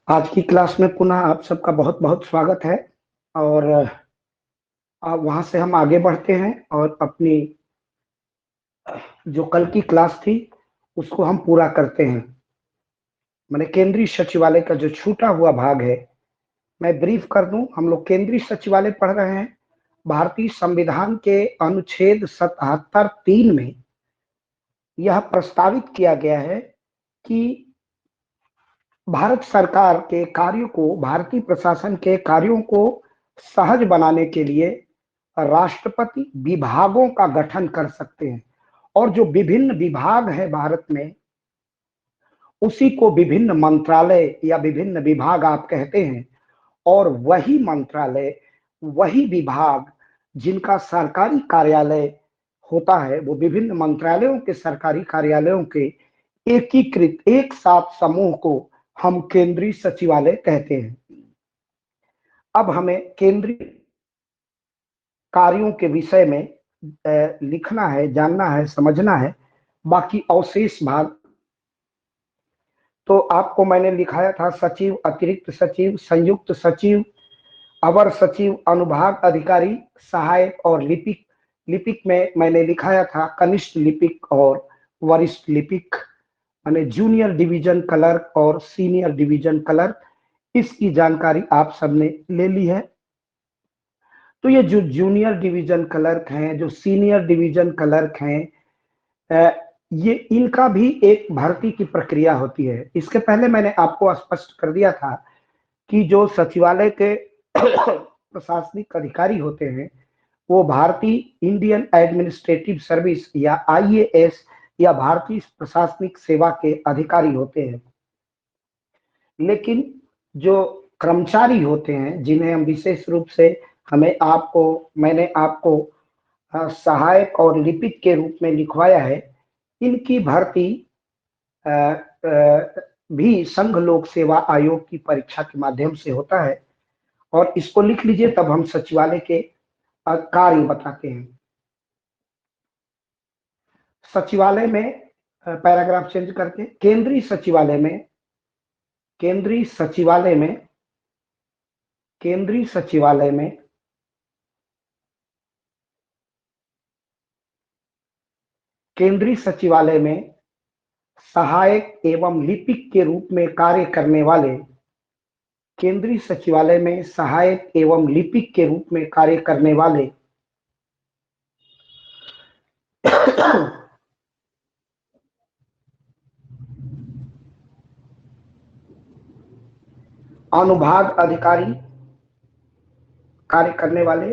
आज की क्लास में पुनः आप सबका बहुत बहुत स्वागत है। और वहां से हम आगे बढ़ते हैं और अपनी जो कल की क्लास थी उसको हम पूरा करते हैं। मैंने केंद्रीय सचिवालय का जो छूटा हुआ भाग है मैं ब्रीफ कर दूं। हम लोग केंद्रीय सचिवालय पढ़ रहे हैं। भारतीय संविधान के अनुच्छेद 77(3) में यह प्रस्तावित किया गया है कि भारत सरकार के कार्यों को, भारतीय प्रशासन के कार्यों को सहज बनाने के लिए राष्ट्रपति विभागों का गठन कर सकते हैं। और जो विभिन्न विभाग है भारत में, उसी को विभिन्न मंत्रालय या विभिन्न विभाग आप कहते हैं। और वही मंत्रालय, वही विभाग जिनका सरकारी कार्यालय होता है, वो विभिन्न मंत्रालयों के सरकारी कार्यालयों के एकीकृत एक साथ समूह को हम केंद्रीय सचिवालय कहते हैं। अब हमें केंद्रीय कार्यों के विषय में लिखना है, जानना है, समझना है। बाकी अवशेष भाग तो आपको मैंने लिखाया था: सचिव, अतिरिक्त सचिव, संयुक्त सचिव, अवर सचिव, अनुभाग अधिकारी, सहायक और लिपिक। लिपिक में मैंने लिखाया था कनिष्ठ लिपिक और वरिष्ठ लिपिक, माने जूनियर डिवीजन क्लर्क और सीनियर डिवीजन क्लर्क। इसकी जानकारी आप सबने ले ली है। तो ये जो जूनियर डिवीजन क्लर्क हैं, जो सीनियर डिवीजन क्लर्क हैं, ये इनका भी एक भर्ती की प्रक्रिया होती है। इसके पहले मैंने आपको स्पष्ट कर दिया था कि जो सचिवालय के प्रशासनिक अधिकारी होते हैं वो भारतीय इंडियन एडमिनिस्ट्रेटिव सर्विस या आईएएस या भारतीय प्रशासनिक सेवा के अधिकारी होते हैं। लेकिन जो कर्मचारी होते हैं, जिन्हें हम विशेष रूप से मैंने आपको सहायक और लिपिक के रूप में लिखवाया है, इनकी भर्ती भी संघ लोक सेवा आयोग की परीक्षा के माध्यम से होता है। और इसको लिख लीजिए, तब हम सचिवालय के कार्य बताते हैं। सचिवालय में पैराग्राफ चेंज करके केंद्रीय सचिवालय में केंद्रीय सचिवालय में केंद्रीय सचिवालय में केंद्रीय सचिवालय में सहायक एवं लिपिक के रूप में कार्य करने वाले केंद्रीय सचिवालय में सहायक एवं लिपिक के रूप में कार्य करने वाले अनुभाग अधिकारी कार्य करने वाले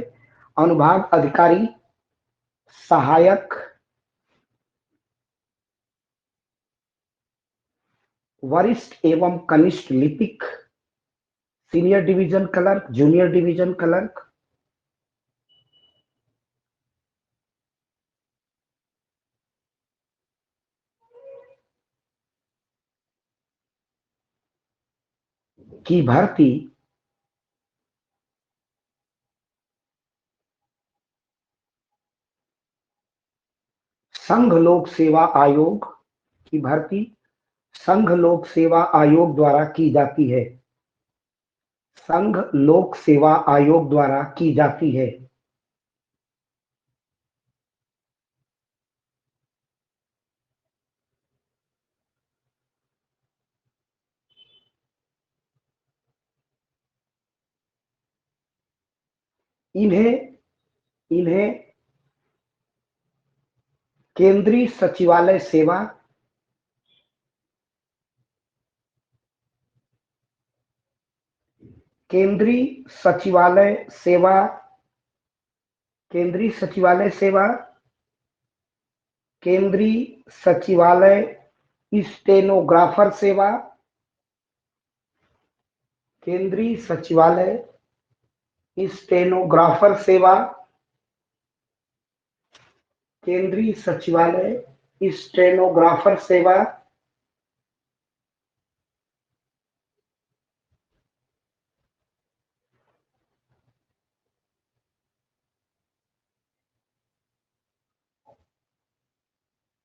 अनुभाग अधिकारी, सहायक, वरिष्ठ एवं कनिष्ठ लिपिक, senior division clerk, junior division clerk, की भर्ती संघ लोक सेवा आयोग की भर्ती संघ लोक सेवा आयोग द्वारा की जाती है। संघ लोक सेवा आयोग द्वारा की जाती है। इन्हें इन्हें केंद्रीय सचिवालय सेवा केंद्रीय सचिवालय सेवा केंद्रीय सचिवालय सेवा केंद्रीय सचिवालय स्टेनोग्राफर सेवा केंद्रीय सचिवालय स्टेनोग्राफर सेवा केंद्रीय सचिवालय स्टेनोग्राफर सेवा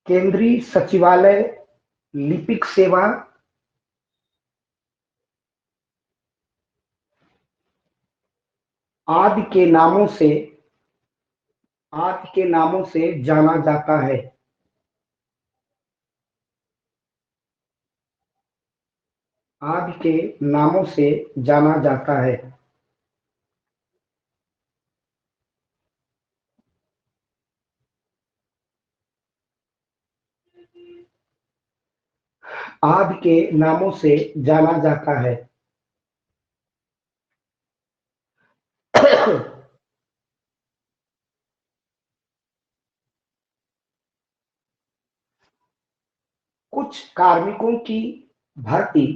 केंद्रीय सचिवालय लिपिक सेवा आदि के नामों से, आदि के नामों से जाना जाता है। आदि के नामों से जाना जाता है। आदि के नामों से जाना जाता है। कुछ कार्मिकों की भर्ती,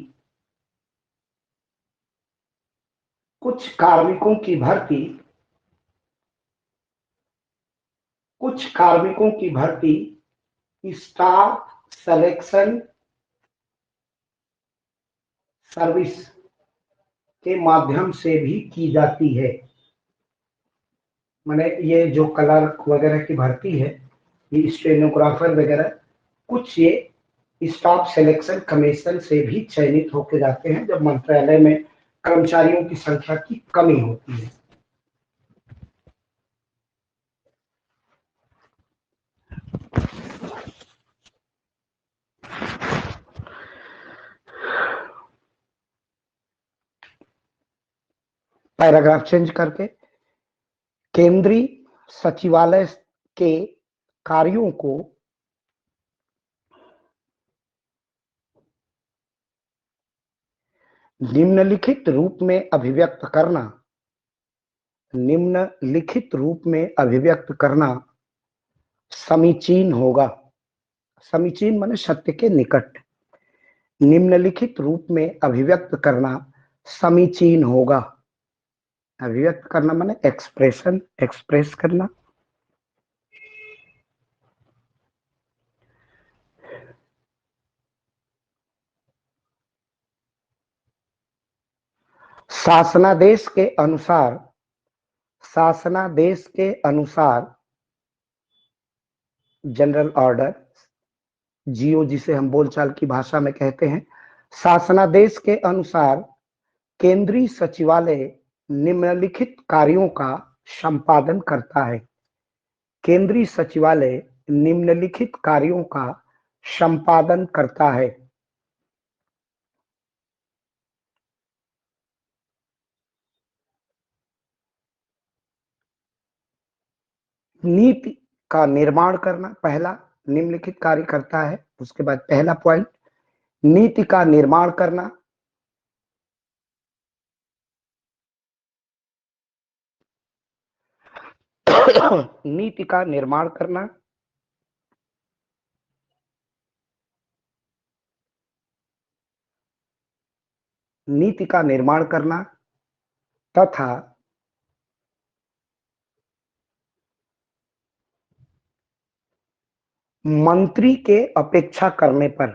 कुछ कार्मिकों की भर्ती, कुछ कार्मिकों की भर्ती स्टाफ सिलेक्शन सर्विस के माध्यम से भी की जाती है। माने ये जो क्लर्क वगैरह की भर्ती है, ये स्टेनोग्राफर वगैरह, कुछ ये स्टाफ सिलेक्शन कमीशन से भी चयनित होकर जाते हैं जब मंत्रालय में कर्मचारियों की संख्या की कमी होती है। पैराग्राफ चेंज करके, केंद्रीय सचिवालय के कार्यों को निम्नलिखित रूप में अभिव्यक्त करना, निम्नलिखित रूप में अभिव्यक्त करना समीचीन होगा। समीचीन माने सत्य के निकट। निम्नलिखित रूप में अभिव्यक्त करना समीचीन होगा। अभिव्यक्त करना माने एक्सप्रेशन, एक्सप्रेस करना। शासनादेश के अनुसार, शासनादेश के अनुसार जनरल ऑर्डर, जीओ जिसे हम बोलचाल की भाषा में कहते हैं, शासनादेश के अनुसार केंद्रीय सचिवालय निम्नलिखित कार्यों का संपादन करता है। केंद्रीय सचिवालय निम्नलिखित कार्यों का संपादन करता है। नीति का निर्माण करना पहला निम्नलिखित कार्य करता है। उसके बाद पहला पॉइंट, नीति का निर्माण करना, नीति का निर्माण करना, नीति का निर्माण करना तथा मंत्री के अपेक्षा करने पर,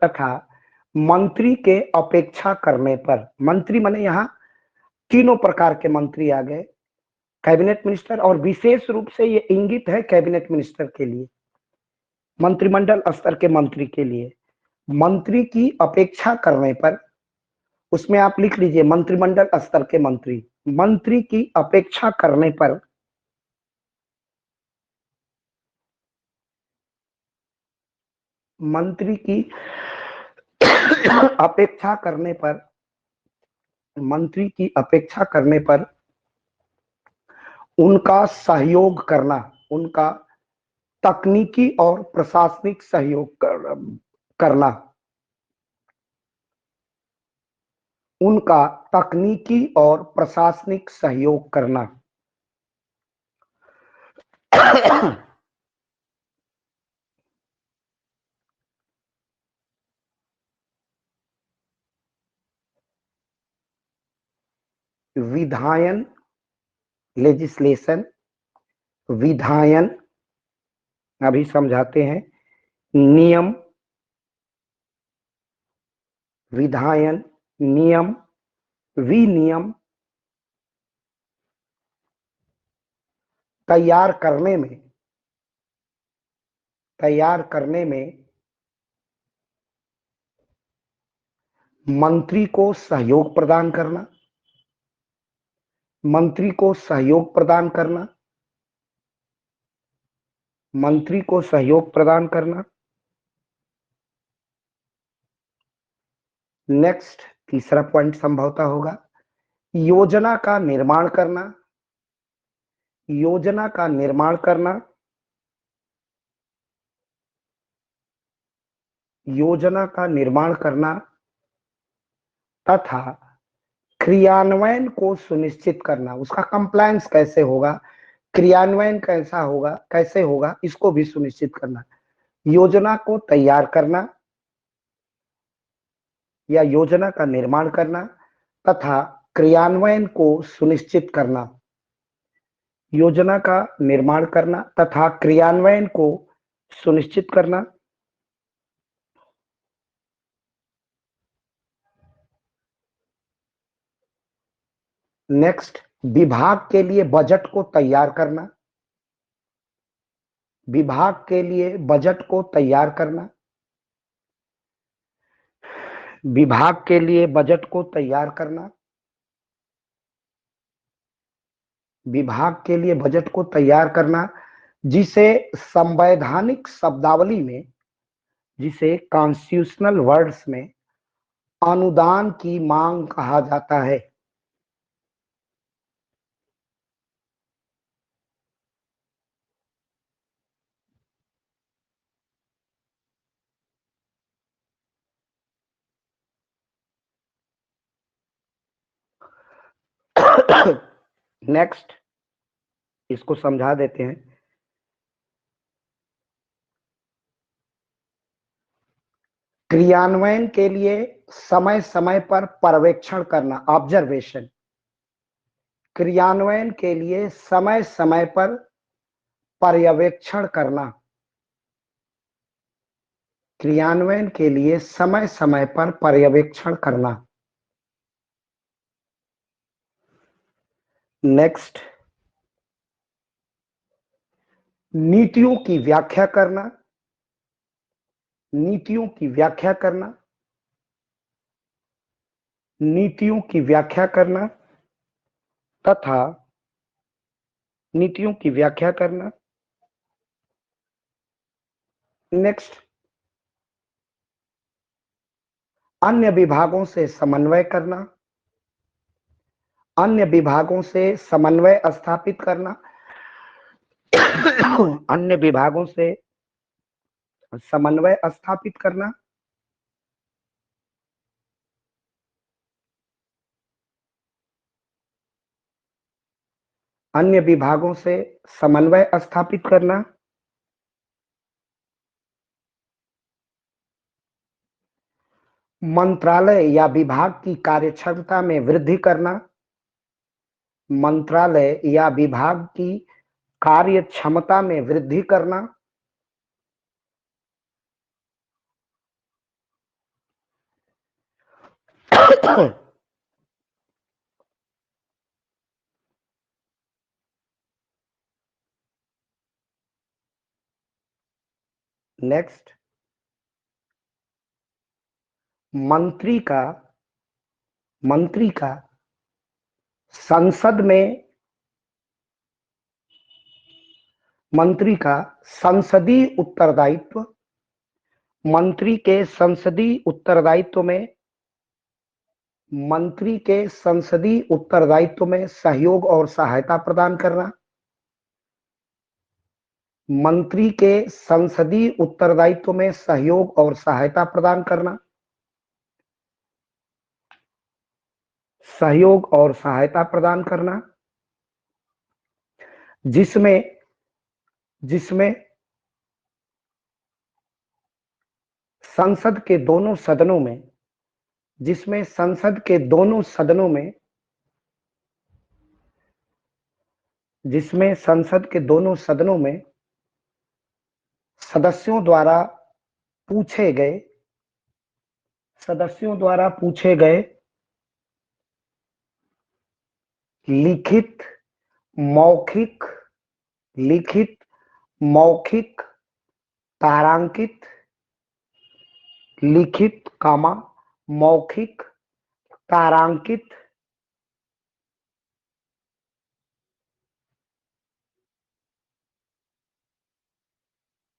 तथा मंत्री के अपेक्षा करने पर, मंत्री माने यहां तीनों प्रकार के मंत्री आ गए, कैबिनेट मिनिस्टर, और विशेष रूप से ये इंगित है कैबिनेट मिनिस्टर के लिए, मंत्रिमंडल स्तर के मंत्री के लिए। मंत्री की अपेक्षा करने पर, उसमें आप लिख लीजिए मंत्रिमंडल स्तर के मंत्री, मंत्री की अपेक्षा करने पर मंत्री की अपेक्षा करने पर, मंत्री की अपेक्षा करने पर उनका सहयोग करना, उनका तकनीकी और प्रशासनिक सहयोग करना, उनका तकनीकी और प्रशासनिक सहयोग करना। विधायन, लेजिस्लेशन, विधायन अभी समझाते हैं, नियम, विधायन, नियम, विनियम तैयार करने में, तैयार करने में मंत्री को सहयोग प्रदान करना, मंत्री को सहयोग प्रदान करना, मंत्री को सहयोग प्रदान करना। नेक्स्ट, तीसरा पॉइंट संभवतः होगा योजना का निर्माण करना, योजना का निर्माण करना, योजना का निर्माण करना तथा क्रियान्वयन को सुनिश्चित करना। उसका कंप्लायंस कैसे होगा, क्रियान्वयन कैसा होगा, कैसे होगा, इसको भी सुनिश्चित करना। योजना को तैयार करना या योजना का निर्माण करना तथा क्रियान्वयन को सुनिश्चित करना, योजना का निर्माण करना तथा क्रियान्वयन को सुनिश्चित करना। नेक्स्ट, विभाग के लिए बजट को तैयार करना, विभाग के लिए बजट को तैयार करना, विभाग के लिए बजट को तैयार करना, विभाग के लिए बजट को तैयार करना, जिसे संवैधानिक शब्दावली में, जिसे कॉन्स्टिट्यूशनल वर्ड्स में अनुदान की मांग कहा जाता है। नेक्स्ट, इसको समझा देते हैं। क्रियान्वयन के लिए समय समय पर पर्यवेक्षण करना, ऑब्जर्वेशन। क्रियान्वयन के लिए समय समय पर पर्यवेक्षण करना, क्रियान्वयन के लिए समय समय पर पर्यवेक्षण करना। नेक्स्ट, नीतियों की व्याख्या करना, नीतियों की व्याख्या करना, नीतियों की व्याख्या करना तथा नीतियों की व्याख्या करना। नेक्स्ट, अन्य विभागों से समन्वय करना, अन्य विभागों से समन्वय स्थापित करना, अन्य विभागों से समन्वय स्थापित करना। अन्य विभागों से समन्वय स्थापित करना। मंत्रालय या विभाग की कार्यक्षमता में वृद्धि करना, मंत्रालय या विभाग की कार्य क्षमता में वृद्धि करना। नेक्स्ट, मंत्री का संसद में, मंत्री का संसदीय उत्तरदायित्व, मंत्री के संसदीय उत्तरदायित्व में, मंत्री के संसदीय उत्तरदायित्व में सहयोग और सहायता प्रदान करना, मंत्री के संसदीय उत्तरदायित्व में सहयोग और सहायता प्रदान करना, सहयोग और सहायता प्रदान करना, जिसमें जिसमें संसद के दोनों सदनों में, जिसमें संसद के दोनों सदनों में, जिसमें संसद के दोनों सदनों में सदस्यों द्वारा पूछे गए, सदस्यों द्वारा पूछे गए लिखित, मौखिक, लिखित, मौखिक, तारांकित, लिखित कामा मौखिक, तारांकित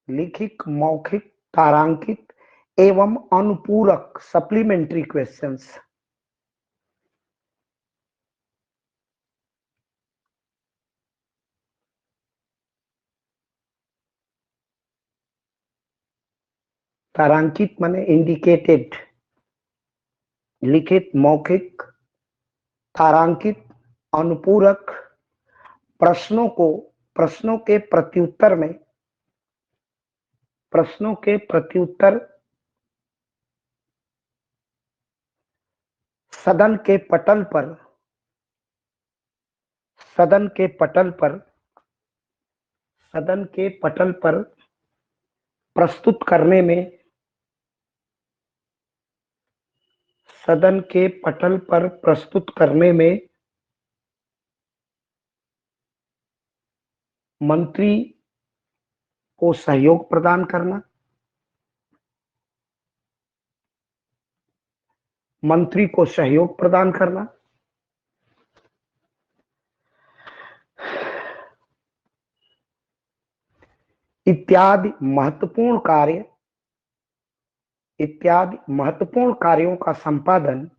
लिखित, मौखिक, तारांकित एवं अनुपूरक सप्लीमेंट्री क्वेश्चंस। तारांकित माने इंडिकेटेड, लिखित, मौखिक, तारांकित, अनुपूरक, प्रश्नों के प्रत्युत्तर में, प्रश्नों के प्रत्युत्तर सदन के पटल पर, सदन के पटल पर, सदन के पटल पर प्रस्तुत करने में, सदन के पटल पर प्रस्तुत करने में मंत्री को सहयोग प्रदान करना, मंत्री को सहयोग प्रदान करना, इत्यादि महत्वपूर्ण कार्य, इत्यादि महत्वपूर्ण कार्यों का संपादन,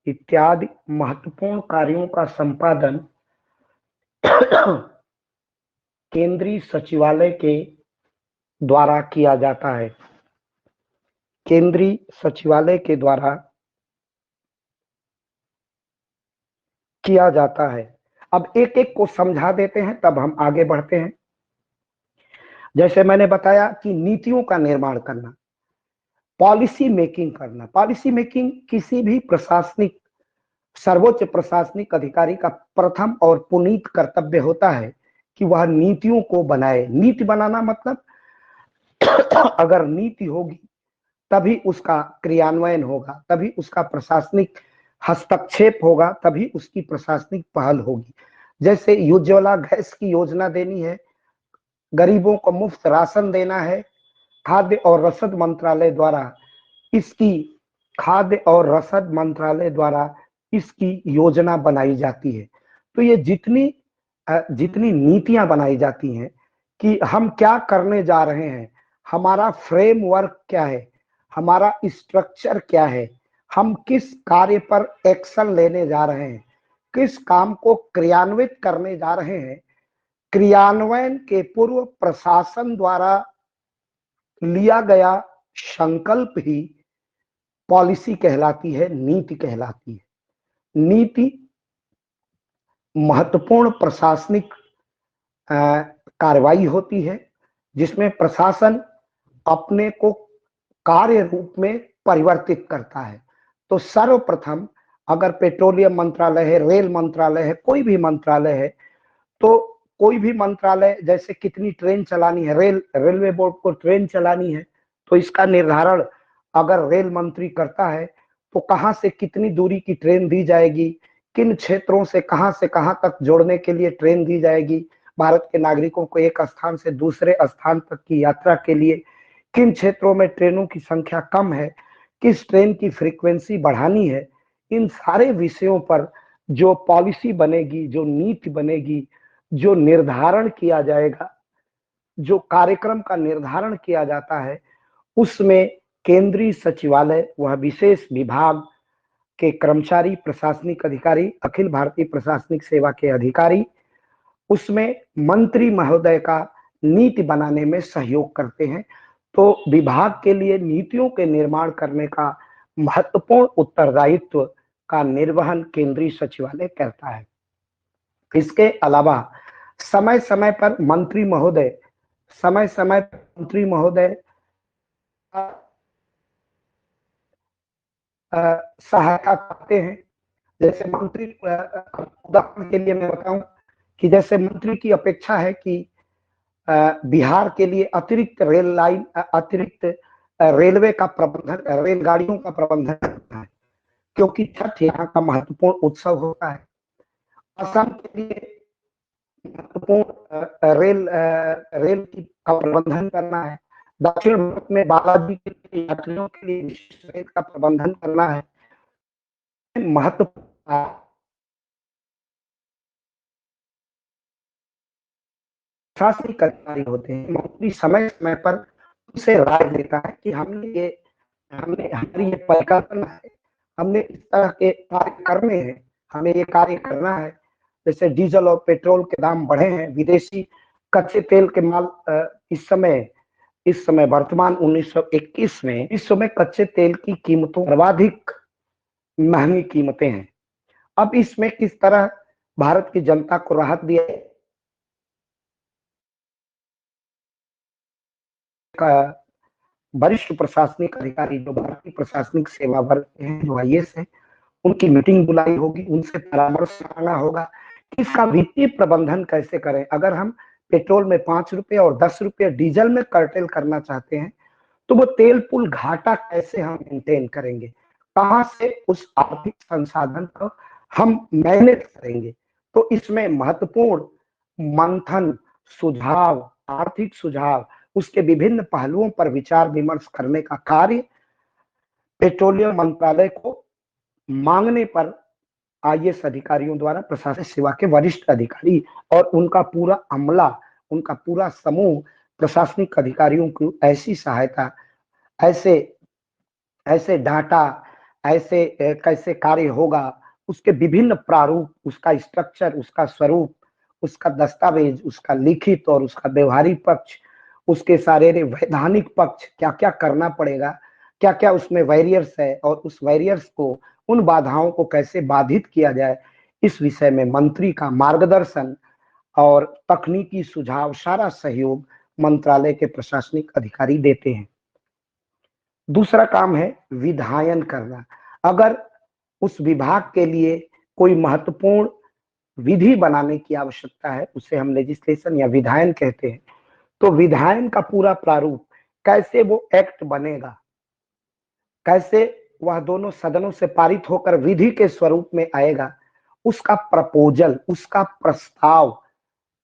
इत्यादि महत्वपूर्ण कार्यों का संपादन केंद्रीय सचिवालय के द्वारा किया जाता है, केंद्रीय सचिवालय के द्वारा किया जाता है। अब एक एक को समझा देते हैं, तब हम आगे बढ़ते हैं। जैसे मैंने बताया कि नीतियों का निर्माण करना, पॉलिसी मेकिंग करना। पॉलिसी मेकिंग किसी भी प्रशासनिक, सर्वोच्च प्रशासनिक अधिकारी का प्रथम और पुनीत कर्तव्य होता है कि वह नीतियों को बनाए। नीति बनाना मतलब अगर नीति होगी तभी उसका क्रियान्वयन होगा, तभी उसका प्रशासनिक हस्तक्षेप होगा, तभी उसकी प्रशासनिक पहल होगी। जैसे उज्ज्वला गैस की योजना देनी है, गरीबों को मुफ्त राशन देना है, खाद्य और रसद मंत्रालय द्वारा इसकी, खाद्य और रसद मंत्रालय द्वारा इसकी योजना बनाई जाती है। तो ये जितनी जितनी नीतियां बनाई जाती हैं कि हम क्या करने जा रहे हैं, हमारा फ्रेमवर्क क्या है, हमारा स्ट्रक्चर क्या है, हम किस कार्य पर एक्शन लेने जा रहे हैं, किस काम को क्रियान्वित करने जा रहे हैं, क्रियान्वयन के पूर्व प्रशासन द्वारा लिया गया संकल्प ही पॉलिसी कहलाती है, नीति कहलाती है। नीति महत्वपूर्ण प्रशासनिक कार्रवाई होती है जिसमें प्रशासन अपने को कार्य रूप में परिवर्तित करता है। तो सर्वप्रथम अगर पेट्रोलियम मंत्रालय है, रेल मंत्रालय है, कोई भी मंत्रालय है, तो कोई भी मंत्रालय जैसे कितनी ट्रेन चलानी है, रेलवे बोर्ड को ट्रेन चलानी है, तो इसका निर्धारण अगर रेल मंत्री करता है तो कहां से कितनी दूरी की ट्रेन दी जाएगी, किन क्षेत्रों से कहां तक जोड़ने के लिए ट्रेन दी जाएगी, भारत के नागरिकों को एक स्थान से दूसरे स्थान तक की यात्रा के लिए किन क्षेत्रों में ट्रेनों की संख्या कम है, किस ट्रेन की फ्रीक्वेंसी बढ़ानी है, इन सारे विषयों पर जो पॉलिसी बनेगी, जो नीति बनेगी, जो निर्धारण किया जाएगा, जो कार्यक्रम का निर्धारण किया जाता है, उसमें केंद्रीय सचिवालय, वह विशेष विभाग के कर्मचारी, प्रशासनिक अधिकारी, अखिल भारतीय प्रशासनिक सेवा के अधिकारी, उसमें मंत्री महोदय का नीति बनाने में सहयोग करते हैं। तो विभाग के लिए नीतियों के निर्माण करने का महत्वपूर्ण उत्तरदायित्व का निर्वहन केंद्रीय सचिवालय करता है। इसके अलावा समय समय पर मंत्री महोदय, समय समय मंत्री महोदय सहायता करते हैं। जैसे मंत्री, उदाहरण के लिए मैं बताऊं कि जैसे मंत्री की अपेक्षा है कि बिहार के लिए अतिरिक्त रेल लाइन, अतिरिक्त रेलवे का प्रबंधन, रेलगाड़ियों का प्रबंधन करना है, क्योंकि छठ यहाँ का महत्वपूर्ण उत्सव होता है। असम के लिए महत्वपूर्ण रेल का प्रबंधन करना है। दक्षिण भारत में बालाजी के यात्रियों के लिए विशेष रेल का प्रबंधन करना है। महत्वपूर्ण, 。 । । । । । । । । । । । । । । । । । । । । । । । । । । । । । । । । । । । । । । । । । । । । 。प्रशासनिक अधिकारी होते हैं, मंत्री समय समय पर उनसे राय लेता है कि हमने हमारी ये परिकल्पना है, हमने इस तरह के कार्य करने हैं, हमें ये कार्य करना है। जैसे डीजल और पेट्रोल के दाम बढ़े हैं, विदेशी कच्चे तेल के माल इस समय वर्तमान 1921 में विश्व में कच्चे तेल की कीमतों सर्वाधिक महंगी कीमतें हैं। अब इसमें किस तरह भारत की जनता को राहत दिया का वरिष्ठ प्रशासनिक अधिकारी जो भारतीय प्रशासनिक सेवा वर्ग के हैं, जो आईएएस है, उनकी मीटिंग बुलाई होगी, उनसे परामर्श मांगा होगा कि इसका वित्तीय प्रबंधन कैसे करें। अगर हम पेट्रोल में 5 रुपए और 10 रुपए डीजल में कर्टेल करना चाहते हैं, तो वो तेल पुल घाटा कैसे हम मेंटेन करेंगे, कहां से उस आर्थिक संसाधन को हम मैनेज करेंगे। तो इसमें महत्वपूर्ण मंथन, सुझाव, आर्थिक सुझाव, उसके विभिन्न पहलुओं पर विचार विमर्श करने का कार्य पेट्रोलियम मंत्रालय को मांगने पर आईएएस अधिकारियों द्वारा प्रशासनिक सेवा के वरिष्ठ अधिकारी और उनका पूरा अमला, उनका पूरा समूह प्रशासनिक अधिकारियों की ऐसी सहायता, ऐसे ऐसे डाटा, ऐसे कैसे कार्य होगा, उसके विभिन्न प्रारूप, उसका स्ट्रक्चर, उसका स्वरूप, उसका दस्तावेज, उसका लिखित और उसका व्यवहारिक पक्ष, उसके सारे वैधानिक पक्ष, क्या क्या करना पड़ेगा, क्या क्या उसमें वैरियर्स है और उस वैरियर्स को, उन बाधाओं को कैसे बाधित किया जाए, इस विषय में मंत्री का मार्गदर्शन और तकनीकी सुझाव, सारा सहयोग मंत्रालय के प्रशासनिक अधिकारी देते हैं। दूसरा काम है विधायन करना। अगर उस विभाग के लिए कोई महत्वपूर्ण विधि बनाने की आवश्यकता है, उसे हम लेजिस्लेशन या विधायन कहते हैं, तो विधायन का पूरा प्रारूप, कैसे वो एक्ट बनेगा, कैसे वह दोनों सदनों से पारित होकर विधि के स्वरूप में आएगा, उसका प्रपोजल, उसका प्रस्ताव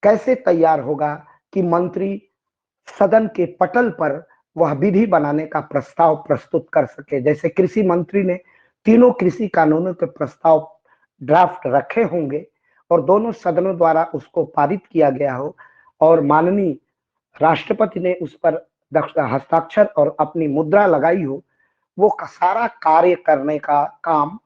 कैसे तैयार होगा कि मंत्री सदन के पटल पर वह विधि बनाने का प्रस्ताव प्रस्तुत कर सके। जैसे कृषि मंत्री ने तीनों कृषि कानूनों के प्रस्ताव ड्राफ्ट रखे होंगे और दोनों सदनों द्वारा उसको पारित किया गया हो और माननीय राष्ट्रपति ने उस पर हस्ताक्षर और अपनी मुद्रा लगाई हो, वो सारा कार्य करने का काम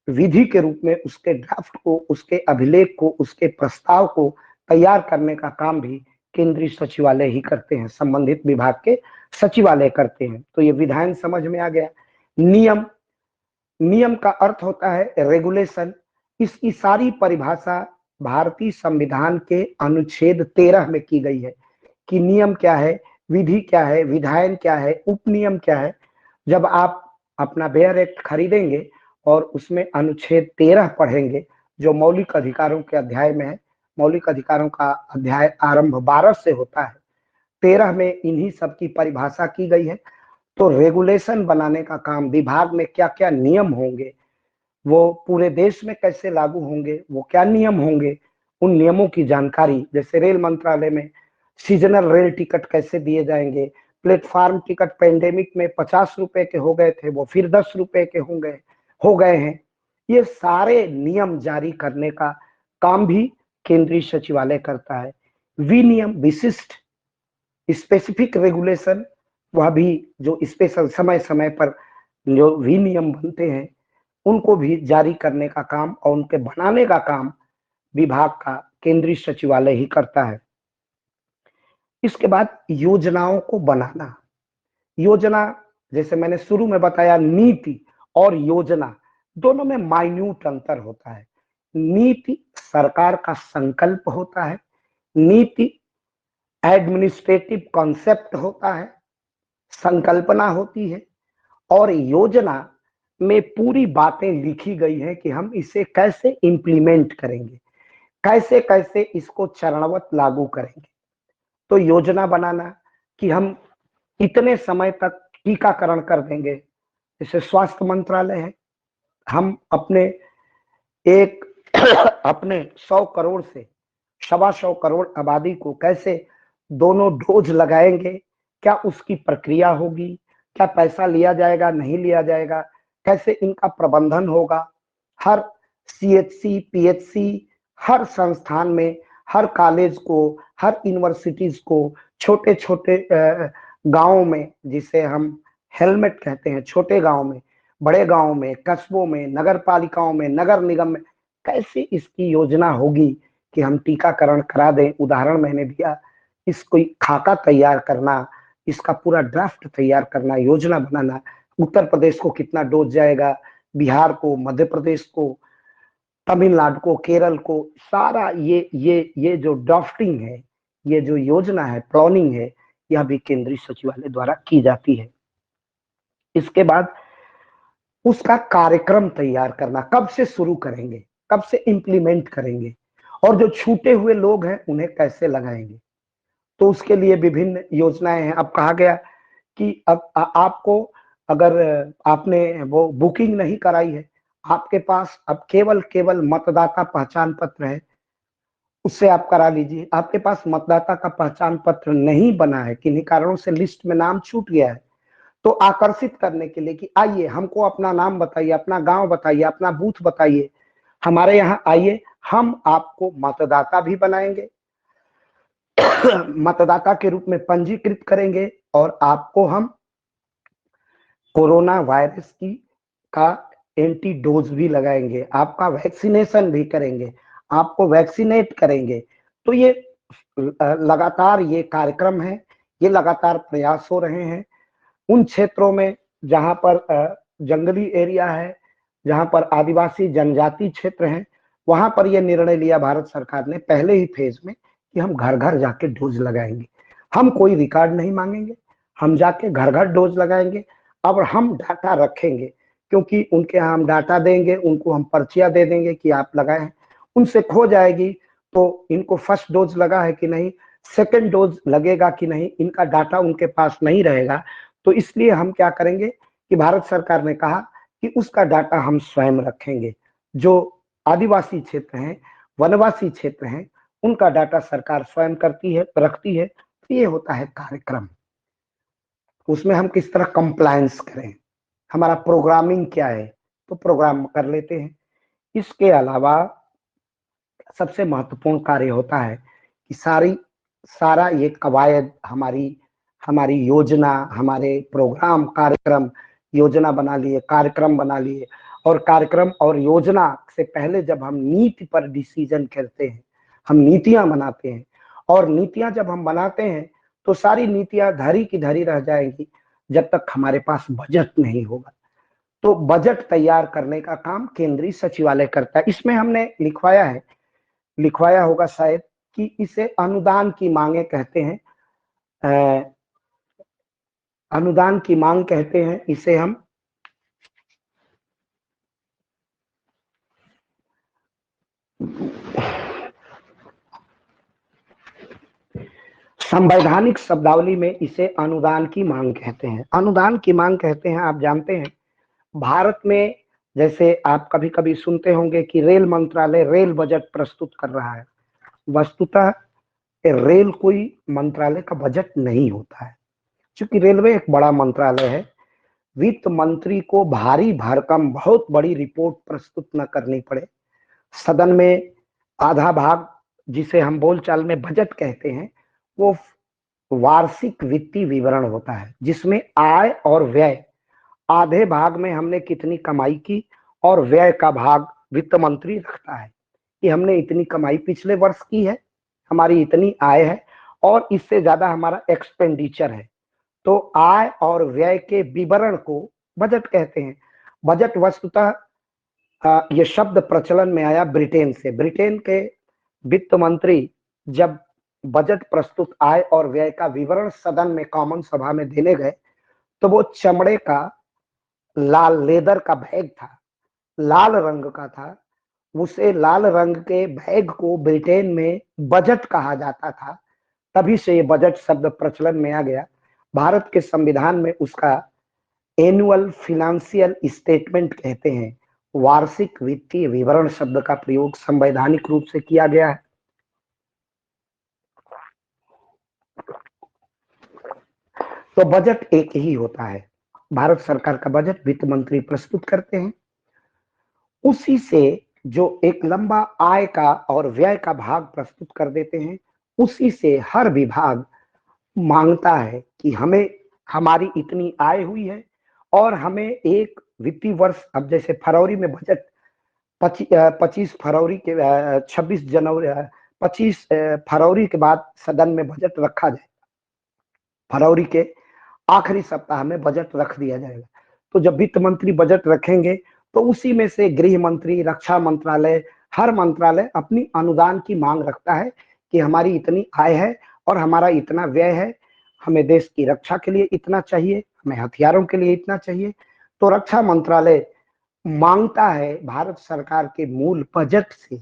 विधि के रूप में उसके ड्राफ्ट को, उसके अभिलेख को, उसके प्रस्ताव को तैयार करने का काम भी केंद्रीय सचिवालय ही करते हैं, संबंधित विभाग के सचिवालय करते हैं। तो ये विधायन समझ में आ गया। नियम, नियम का अर्थ होता है रेगुलेशन। इसकी सारी परिभाषा भारतीय संविधान के अनुच्छेद 13 में की गई है कि नियम क्या है, विधि क्या है, विधायन क्या है, उपनियम क्या है। जब आप अपना बेयर एक्ट खरीदेंगे और उसमें अनुच्छेद 13 पढ़ेंगे, जो मौलिक अधिकारों के अध्याय में है, मौलिक अधिकारों का अध्याय आरंभ 12 से होता है, 13 में इन्हीं सब की परिभाषा की गई है। तो रेगुलेशन बनाने का काम, विभाग में क्या क्या नियम होंगे, वो पूरे देश में कैसे लागू होंगे, वो क्या नियम होंगे, उन नियमों की जानकारी। जैसे रेल मंत्रालय में सीजनल रेल टिकट कैसे दिए जाएंगे, प्लेटफार्म टिकट पेंडेमिक में 50 रुपए के हो गए थे, वो फिर 10 रुपए के हो गए हैं। ये सारे नियम जारी करने का काम भी केंद्रीय सचिवालय करता है। विनियम, विशिष्ट स्पेसिफिक रेगुलेशन, वह भी जो स्पेशल समय समय पर जो विनियम बनते हैं, उनको भी जारी करने का काम और उनके बनाने का काम विभाग का केंद्रीय सचिवालय ही करता है। इसके बाद योजनाओं को बनाना। योजना, जैसे मैंने शुरू में बताया, नीति और योजना दोनों में माइन्यूट अंतर होता है। नीति सरकार का संकल्प होता है, नीति एडमिनिस्ट्रेटिव कॉन्सेप्ट होता है, संकल्पना होती है, और योजना में पूरी बातें लिखी गई हैं कि हम इसे कैसे इंप्लीमेंट करेंगे, कैसे कैसे इसको चरणवत लागू करेंगे। तो योजना बनाना कि हम इतने समय तक टीकाकरण कर देंगे, जैसे स्वास्थ्य मंत्रालय है, हम अपने एक अपने 100 करोड़ से 125 करोड़ आबादी को कैसे दोनों डोज लगाएंगे, क्या उसकी प्रक्रिया होगी, क्या पैसा लिया जाएगा, नहीं लिया जाएगा, कैसे इनका प्रबंधन होगा। हर सीएचसी, पीएचसी, हर संस्थान में हर कॉलेज को, हर यूनिवर्सिटीज को, छोटे छोटे गांवों में, जिसे हम हेलमेट कहते हैं, छोटे गांव में, बड़े गांव में, कस्बों में, नगर पालिकाओं में, नगर निगम में कैसे इसकी योजना होगी कि हम टीकाकरण करा दें। उदाहरण मैंने दिया, इसको खाका तैयार करना, इसका पूरा ड्राफ्ट तैयार करना, योजना बनाना, उत्तर प्रदेश को कितना डोज जाएगा, बिहार को, मध्य प्रदेश को, तमिलनाडु को, केरल को, सारा ये जो ड्राफ्टिंग है, ये जो योजना है, प्लानिंग है, यह भी केंद्रीय सचिवालय द्वारा की जाती है। इसके बाद उसका कार्यक्रम तैयार करना, कब से शुरू करेंगे, कब से इंप्लीमेंट करेंगे, और जो छूटे हुए लोग हैं उन्हें कैसे लगाएंगे। तो उसके लिए विभिन्न योजनाएं हैं। अब कहा गया कि अब आपको, अगर आपने वो बुकिंग नहीं कराई है, आपके पास अब केवल केवल मतदाता पहचान पत्र है, उससे आप करा लीजिए। आपके पास मतदाता का पहचान पत्र नहीं बना है, किन्हीं कारणों से लिस्ट में नाम छूट गया है, तो आकर्षित करने के लिए कि आइए, हमको अपना नाम बताइए, अपना गांव बताइए, अपना बूथ बताइए, हमारे यहाँ आइए, हम आपको मतदाता भी बनाएंगे, मतदाता के रूप में पंजीकृत करेंगे, और आपको हम कोरोना वायरस की का एंटी डोज भी लगाएंगे, आपका वैक्सीनेशन भी करेंगे, आपको वैक्सीनेट करेंगे। तो ये लगातार ये कार्यक्रम है, ये लगातार प्रयास हो रहे हैं। उन क्षेत्रों में जहां पर जंगली एरिया है, जहां पर आदिवासी जनजाति क्षेत्र हैं, वहां पर यह निर्णय लिया भारत सरकार ने पहले ही फेज में कि हम घर घर जाके डोज लगाएंगे। हम कोई रिकॉर्ड नहीं मांगेंगे, हम जाके घर घर डोज लगाएंगे। अब हम डाटा रखेंगे, क्योंकि उनके यहाँ हम डाटा देंगे, उनको हम पर्चियां दे देंगे कि आप लगाए हैं, उनसे खो जाएगी तो इनको फर्स्ट डोज लगा है कि नहीं, सेकेंड डोज लगेगा कि नहीं, इनका डाटा उनके पास नहीं रहेगा। तो इसलिए हम क्या करेंगे कि भारत सरकार ने कहा कि उसका डाटा हम स्वयं रखेंगे। जो आदिवासी क्षेत्र हैं, वनवासी क्षेत्र हैं, उनका डाटा सरकार स्वयं करती है, रखती है। तो ये होता है कार्यक्रम। उसमें हम किस तरह कंप्लायंस करें, हमारा प्रोग्रामिंग क्या है, तो प्रोग्राम कर लेते हैं। इसके अलावा सबसे महत्वपूर्ण कार्य होता है कि सारा ये कवायद, हमारी हमारी योजना, हमारे प्रोग्राम, कार्यक्रम, योजना बना लिए, कार्यक्रम बना लिए, और कार्यक्रम और योजना से पहले जब हम नीति पर डिसीजन करते हैं, हम नीतियां बनाते हैं, और नीतियां जब हम बनाते हैं तो सारी नीतियां धरी की धरी रह जाएंगी जब तक हमारे पास बजट नहीं होगा। तो बजट तैयार करने का काम केंद्रीय सचिवालय करता है। इसमें हमने लिखवाया होगा शायद कि इसे अनुदान की मांगे कहते हैं, अनुदान की मांग कहते हैं इसे हम। संवैधानिक शब्दावली में इसे अनुदान की मांग कहते हैं। अनुदान की मांग कहते हैं, आप जानते हैं भारत में, जैसे आप कभी कभी सुनते होंगे कि रेल मंत्रालय रेल बजट प्रस्तुत कर रहा है। वस्तुतः रेल कोई मंत्रालय का बजट नहीं होता है, क्योंकि रेलवे एक बड़ा मंत्रालय है। वित्त मंत्री को भारी भरकम बहुत बड़ी रिपोर्ट प्रस्तुत न करनी पड़े, सदन में आधा भाग, जिसे हम बोलचाल में बजट कहते हैं, वो वार्षिक वित्तीय विवरण होता है, जिसमें आय और व्यय, आधे भाग में हमने कितनी कमाई की, और व्यय का भाग वित्त मंत्री रखता है कि हमने इतनी कमाई पिछले वर्ष की है, हमारी इतनी आय है, और इससे ज्यादा हमारा एक्सपेंडिचर है। तो आय और व्यय के विवरण को बजट कहते हैं। बजट वस्तुतः ये शब्द प्रचलन में आया ब्रिटेन से। ब्रिटेन के वित्त मंत्री जब बजट प्रस्तुत आय और व्यय का विवरण सदन में, कॉमन सभा में देने गए, तो वो चमड़े का लाल लेदर का बैग था, लाल रंग का था। उसे लाल रंग के बैग को ब्रिटेन में बजट कहा जाता था, तभी से ये बजट शब्द प्रचलन में आ गया। भारत के संविधान में उसका एनुअल फिनेंशियल स्टेटमेंट कहते हैं। वार्षिक वित्तीय विवरण शब्द का प्रयोग संवैधानिक रूप से किया गया है। तो बजट एक ही होता है, भारत सरकार का बजट वित्त मंत्री प्रस्तुत करते हैं। उसी से जो एक लंबा आय का और व्यय का भाग प्रस्तुत कर देते हैं। उसी से हर विभाग मांगता है कि हमें हमारी इतनी आय हुई है और हमें एक वित्तीय वर्ष, अब जैसे फरवरी में बजट 25 फरवरी के 26 जनवरी 25 फरवरी के बाद सदन में बजट रखा जाए, फरवरी के आखिरी सप्ताह में बजट रख दिया जाएगा। तो जब वित्त मंत्री बजट रखेंगे तो उसी में से गृह मंत्री, रक्षा मंत्रालय, हर मंत्रालय अपनी अनुदान की मांग रखता है कि हमारी इतनी आय है और हमारा इतना व्यय है, हमें देश की रक्षा के लिए इतना चाहिए, हमें हथियारों के लिए इतना चाहिए। तो रक्षा मंत्रालय मांगता है भारत सरकार के मूल बजट से,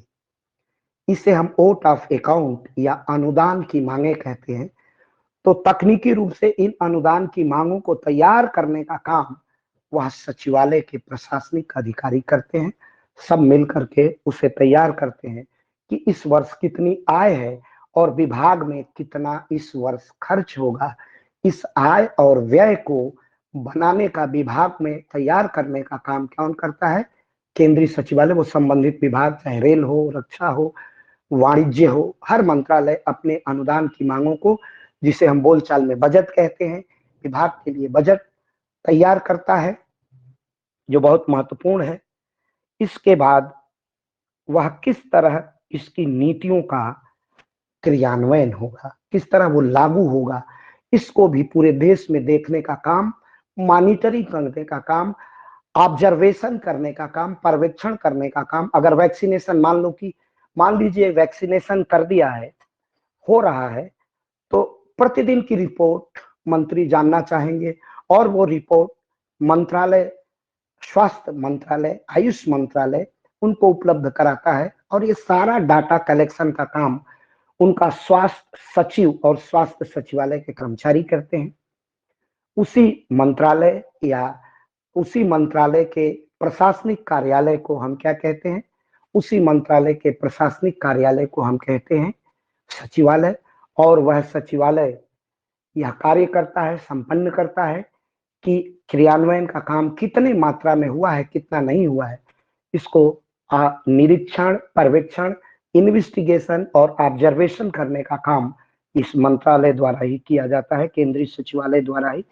इसे हम वोट ऑफ अकाउंट या अनुदान की मांगे कहते हैं। तो तकनीकी रूप से इन अनुदान की मांगों को तैयार करने का काम वह सचिवालय के प्रशासनिक अधिकारी करते हैं। सब मिलकर के उसे तैयार करते हैं कि इस वर्ष कितनी आय है और विभाग में कितना इस वर्ष खर्च होगा। इस आय और व्यय को बनाने का, विभाग में तैयार करने का काम कौन करता है? केंद्रीय सचिवालय। वो संबंधित विभाग, चाहे रेल हो, रक्षा हो, वाणिज्य हो, हर मंत्रालय अपने अनुदान की मांगों को, जिसे हम बोलचाल में बजट कहते हैं, विभाग के लिए बजट तैयार करता है, जो बहुत महत्वपूर्ण है। इसके बाद वह किस तरह इसकी नीतियों का क्रियान्वयन होगा, किस तरह वो लागू होगा, इसको भी पूरे देश में देखने का काम, मॉनिटरिंग करने का काम, ऑब्जर्वेशन करने का काम, पर्यवेक्षण करने का काम। अगर वैक्सीनेशन, मान लीजिए वैक्सीनेशन कर दिया है, हो रहा है, तो प्रतिदिन की रिपोर्ट मंत्री जानना चाहेंगे और वो रिपोर्ट मंत्रालय, स्वास्थ्य मंत्रालय, आयुष मंत्रालय उनको उपलब्ध कराता है और ये सारा डाटा कलेक्शन का काम उनका स्वास्थ्य सचिव और स्वास्थ्य सचिवालय के कर्मचारी करते हैं। उसी मंत्रालय या उसी मंत्रालय के प्रशासनिक कार्यालय को हम क्या कहते हैं? उसी मंत्रालय के प्रशासनिक कार्यालय को हम कहते हैं सचिवालय। और वह सचिवालय यह कार्य करता है, संपन्न करता है कि क्रियान्वयन का काम कितने मात्रा में हुआ है, कितना नहीं हुआ है, इसको निरीक्षण, पर्यवेक्षण, इन्वेस्टिगेशन और ऑब्जर्वेशन करने का काम इस मंत्रालय द्वारा ही किया जाता है, केंद्रीय सचिवालय द्वारा ही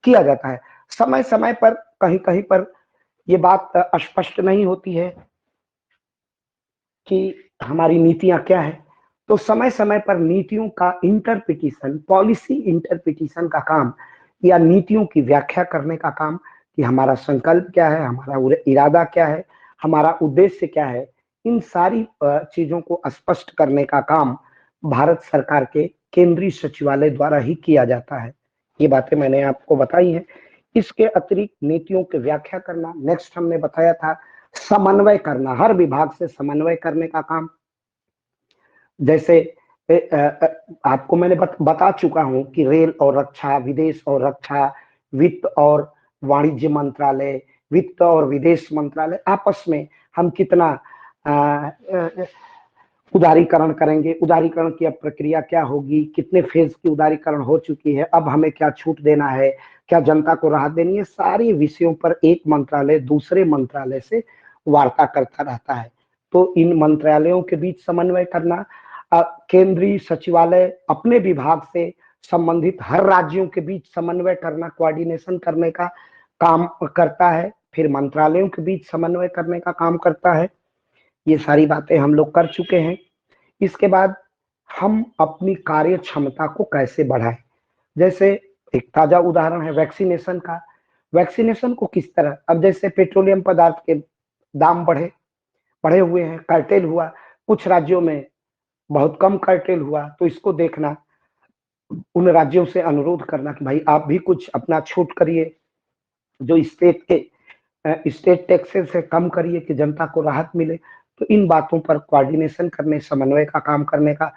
किया जाता है। समय समय पर कहीं कहीं पर ये बात स्पष्ट नहीं होती है कि हमारी नीतियां क्या है, तो समय समय पर नीतियों का इंटरप्रिटेशन, पॉलिसी इंटरप्रिटेशन का काम या नीतियों की व्याख्या करने का काम कि हमारा संकल्प क्या है, हमारा इरादा क्या है, हमारा उद्देश्य क्या है, इन सारी चीजों को स्पष्ट करने का काम भारत सरकार के केंद्रीय सचिवालय द्वारा ही किया जाता है। ये बातें मैंने आपको बताई हैं। इसके अतिरिक्त नीतियों की व्याख्या करना, नेक्स्ट हमने बताया था समन्वय करना, हर विभाग से समन्वय करने का काम। जैसे आपको मैंने बता चुका हूं कि रेल और रक्षा, विदेश और रक्षा, वित्त और वाणिज्य मंत्रालय, वित्त और विदेश मंत्रालय आपस में हम कितना उदारीकरण करेंगे, उदारीकरण की अब प्रक्रिया क्या होगी, कितने फेज की उदारीकरण हो चुकी है, अब हमें क्या छूट देना है, क्या जनता को राहत देनी है, सारी विषयों पर एक मंत्रालय दूसरे मंत्रालय से वार्ता करता रहता है। तो इन मंत्रालयों के बीच समन्वय करना, केंद्रीय सचिवालय अपने विभाग से संबंधित हर राज्यों के बीच समन्वय करना, कोऑर्डिनेशन करने का काम करता है, फिर मंत्रालयों के बीच समन्वय करने का काम करता है। ये सारी बातें हम लोग कर चुके हैं। इसके बाद हम अपनी कार्य क्षमता को कैसे बढ़ाएं, जैसे एक ताजा उदाहरण है वैक्सीनेशन का। वैक्सीनेशन को किस तरह, अब जैसे पेट्रोलियम पदार्थ के दाम बढ़े हुए हैं, कर्टेल हुआ, कुछ राज्यों में बहुत कम कर्टेल हुआ, तो इसको देखना, उन राज्यों से अनुरोध करना कि भाई आप भी कुछ अपना छूट करिए, जो स्टेट टैक्सेस से कम करिए कि जनता को राहत मिले। तो इन बातों पर कोऑर्डिनेशन करने, समन्वय का काम करने का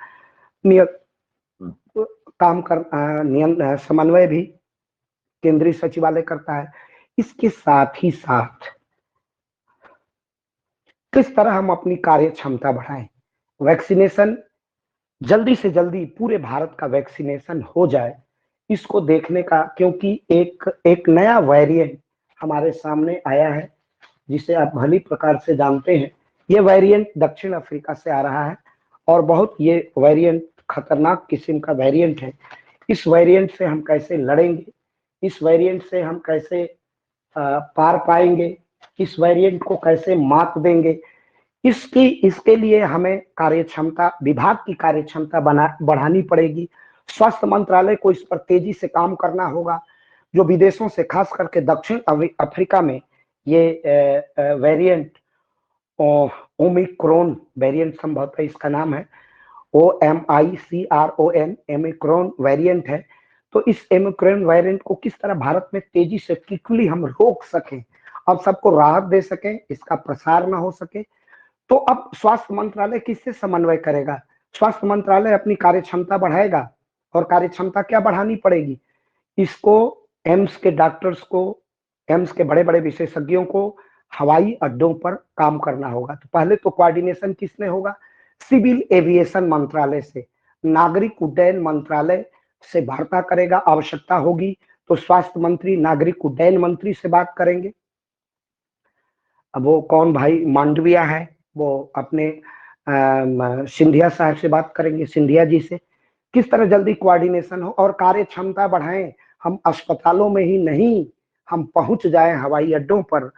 समन्वय भी केंद्रीय सचिवालय करता है। इसके साथ ही साथ किस तरह हम अपनी कार्य क्षमता बढ़ाएं, वैक्सीनेशन जल्दी से जल्दी पूरे भारत का वैक्सीनेशन हो जाए, इसको देखने का, क्योंकि एक नया वेरिएंट हमारे सामने आया है जिसे आप भली प्रकार से जानते हैं, ये वेरिएंट दक्षिण अफ्रीका से आ रहा है और बहुत ये वेरिएंट खतरनाक किस्म का वेरिएंट है। इस वेरिएंट से हम कैसे लड़ेंगे, इस वेरिएंट से हम कैसे पार पाएंगे, इस वेरिएंट को कैसे मात देंगे, इसके लिए हमें कार्यक्षमता, विभाग की कार्यक्षमता बढ़ानी पड़ेगी। स्वास्थ्य मंत्रालय को इस पर तेजी से काम करना होगा। जो विदेशों से, खास करके दक्षिण अफ्रीका में ये वेरिएंट ओमिक्रॉन वेरिएंट संभवतः इसका नाम है, OMICRON ओमिक्रॉन वेरिएंट है। तो इस ओमिक्रॉन वेरिएंट को किस तरह भारत में तेजी से क्विकली हम रोक सकें, अब सबको राहत दे सकें, इसका प्रसार ना हो सके, तो अब स्वास्थ्य मंत्रालय किससे समन्वय करेगा? स्वास्थ्य मंत्रालय अपनी कार्यक्षमता बढ़ाएगा। और कार्यक्षमता क्या बढ़ानी पड़ेगी? इसको एम्स के डॉक्टर्स को, एम्स के बड़े बड़े विशेषज्ञों को हवाई अड्डों पर काम करना होगा। तो पहले तो कोऑर्डिनेशन किसने होगा? सिविल एविएशन मंत्रालय से, नागरिक उड्डयन मंत्रालय से वार्ता करेगा। आवश्यकता होगी तो स्वास्थ्य मंत्री नागरिक उड्डयन मंत्री से बात करेंगे। अब वो कौन भाई मांडविया है, वो अपने सिंधिया साहब से बात करेंगे, सिंधिया जी से। किस तरह जल्दी कोऑर्डिनेशन हो और कार्य क्षमता बढ़ाएं। हम अस्पतालों में ही नहीं, हम पहुंच जाएं हवाई अड्डों पर,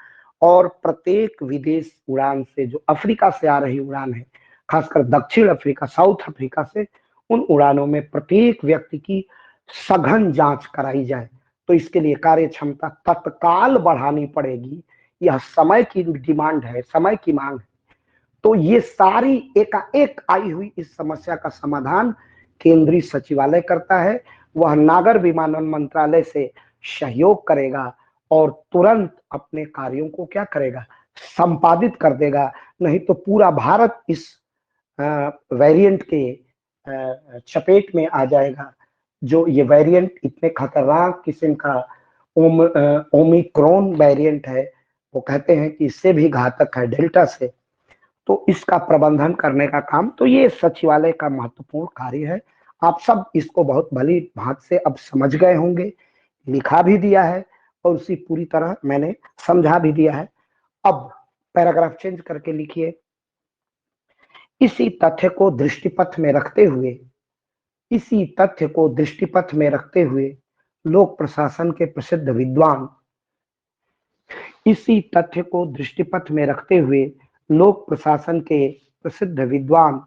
और प्रत्येक विदेश उड़ान से, जो अफ्रीका से आ रही उड़ान है, खासकर दक्षिण अफ्रीका, साउथ अफ्रीका से, उन उड़ानों में प्रत्येक व्यक्ति की सघन जांच कराई जाए। तो इसके लिए कार्य क्षमता तत्काल बढ़ानी पड़ेगी। यह समय की डिमांड है, समय की मांग है। तो ये सारी एकाएक आई हुई इस समस्या का समाधान केंद्रीय सचिवालय करता है। वह नागर विमानन मंत्रालय से सहयोग करेगा और तुरंत अपने कार्यों को क्या करेगा? संपादित कर देगा। नहीं तो पूरा भारत इस वेरिएंट के चपेट में आ जाएगा। जो ये वेरिएंट इतने खतरनाक किस्म का ओमिक्रॉन वेरिएंट है, वो कहते हैं कि इससे भी घातक है, डेल्टा से। तो इसका प्रबंधन करने का काम तो ये सचिवालय का महत्वपूर्ण कार्य है। आप सब इसको बहुत भली भांति से अब समझ गए होंगे, लिखा भी दिया है और उसी पूरी तरह मैंने समझा भी दिया है। अब पैराग्राफ चेंज करके लिखिए। इसी तथ्य को दृष्टिपथ में रखते हुए, इसी तथ्य को दृष्टिपथ में रखते हुए लोक प्रशासन के प्रसिद्ध विद्वान, इसी तथ्य को दृष्टिपथ में रखते हुए लोक प्रशासन के प्रसिद्ध विद्वान,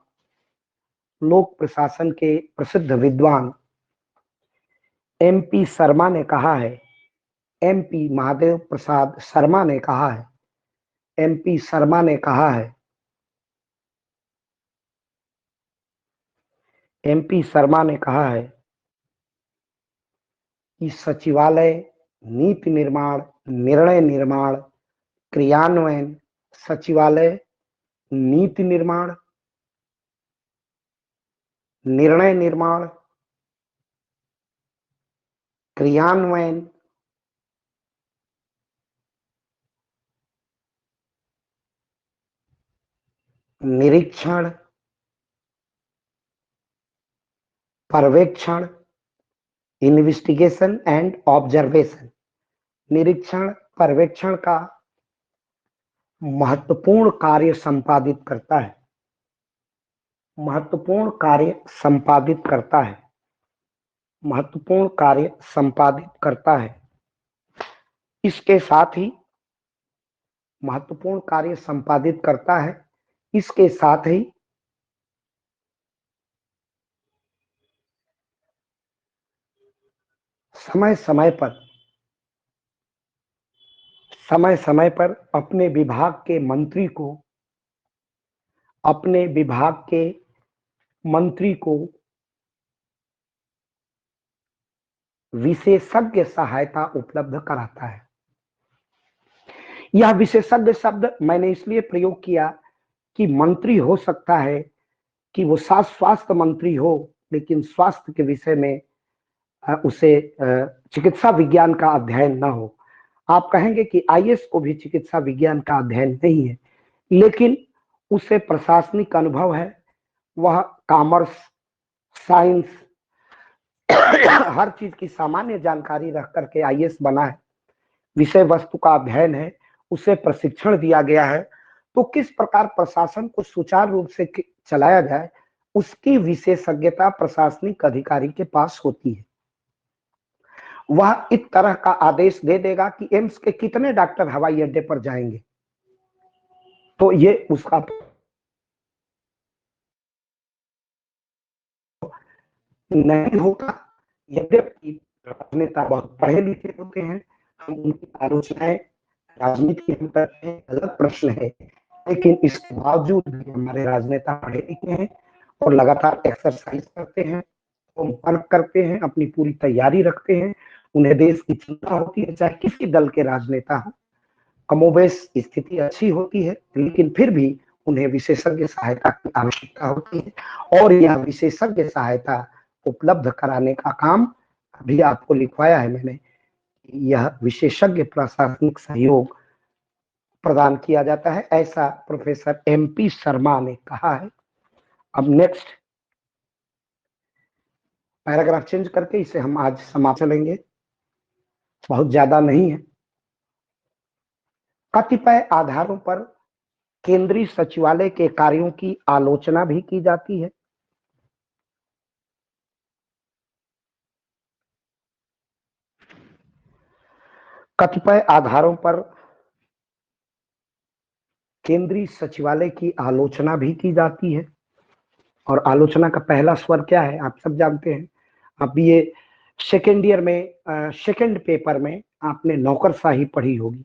लोक प्रशासन के प्रसिद्ध विद्वान MP शर्मा ने कहा है, MP महादेव प्रसाद शर्मा ने कहा है, MP शर्मा ने कहा है, MP शर्मा ने कहा है कि सचिवालय नीति निर्माण, निर्णय निर्माण, क्रियान्वयन, सचिवालय नीति निर्माण, निर्णय निर्माण, क्रियान्वयन, निरीक्षण, पर्यवेक्षण, इन्वेस्टिगेशन एंड ऑब्जर्वेशन, निरीक्षण पर्यवेक्षण का महत्वपूर्ण कार्य संपादित करता है, महत्वपूर्ण कार्य संपादित करता है, महत्वपूर्ण कार्य संपादित करता है। इसके साथ ही महत्वपूर्ण कार्य संपादित करता है, इसके साथ ही समय समय पर अपने विभाग के मंत्री को, अपने विभाग के मंत्री को विशेषज्ञ सहायता उपलब्ध कराता है। यह विशेषज्ञ शब्द मैंने इसलिए प्रयोग किया कि मंत्री हो सकता है कि वो स्वास्थ्य मंत्री हो, लेकिन स्वास्थ्य के विषय में उसे चिकित्सा विज्ञान का अध्ययन ना हो। आप कहेंगे कि IAS को भी चिकित्सा विज्ञान का अध्ययन नहीं है, लेकिन उसे प्रशासनिक अनुभव है। वह कॉमर्स, साइंस, हर चीज की सामान्य जानकारी रख करके IAS बना है। विषय वस्तु का अध्ययन है, उसे प्रशिक्षण दिया गया है। तो किस प्रकार प्रशासन को सुचारू रूप से चलाया जाए, उसकी विशेषज्ञता प्रशासनिक अधिकारी के पास होती है। वह इस तरह का आदेश दे देगा कि एम्स के कितने डॉक्टर हवाई अड्डे पर जाएंगे, तो ये उसका नहीं होता। यद्यपि राजनेता बहुत पढ़े लिखे होते हैं, हम उनकी आलोचनाएं राजनीति हम करते हैं, अलग प्रश्न है, लेकिन इसके बावजूद भी हमारे राजनेता पढ़े लिखे हैं और लगातार एक्सरसाइज करते हैं, वर्क करते हैं, अपनी पूरी तैयारी रखते हैं। उन्हें देश की चिंता होती है, चाहे किसी दल के राजनेता हो। कमोबेश स्थिति अच्छी होती है, लेकिन फिर भी उन्हें विशेषज्ञ सहायता की आवश्यकता होती है, और यह विशेषज्ञ सहायता उपलब्ध कराने का काम अभी आपको लिखवाया है मैंने। यह विशेषज्ञ प्रशासनिक सहयोग प्रदान किया जाता है, ऐसा प्रोफेसर MP शर्मा ने कहा है। अब नेक्स्ट पैराग्राफ चेंज करके इसे हम आज समाप्त चलेंगे, बहुत ज्यादा नहीं है। कतिपय आधारों पर केंद्रीय सचिवालय के कार्यों की आलोचना भी की जाती है। कतिपय आधारों पर केंद्रीय सचिवालय की आलोचना भी की जाती है, और आलोचना का पहला स्वर क्या है आप सब जानते हैं। अब ये सेकेंड ईयर में सेकेंड पेपर में आपने नौकरशाही पढ़ी होगी,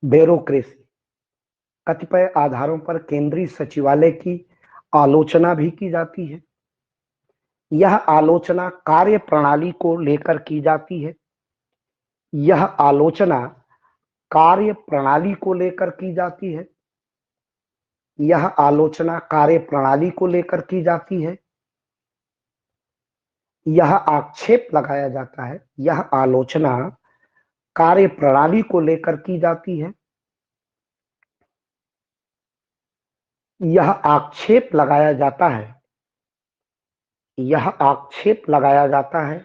ब्यूरोक्रेसी। कतिपय आधारों पर केंद्रीय सचिवालय की आलोचना भी की जाती है। यह आलोचना कार्य प्रणाली को लेकर की जाती है। यह आलोचना कार्य प्रणाली को लेकर की जाती है। यह आलोचना कार्य प्रणाली को लेकर की जाती है। यह आक्षेप लगाया जाता है। यह आलोचना कार्य प्रणाली को लेकर की जाती है। यह आक्षेप लगाया जाता है। यह आक्षेप लगाया जाता है।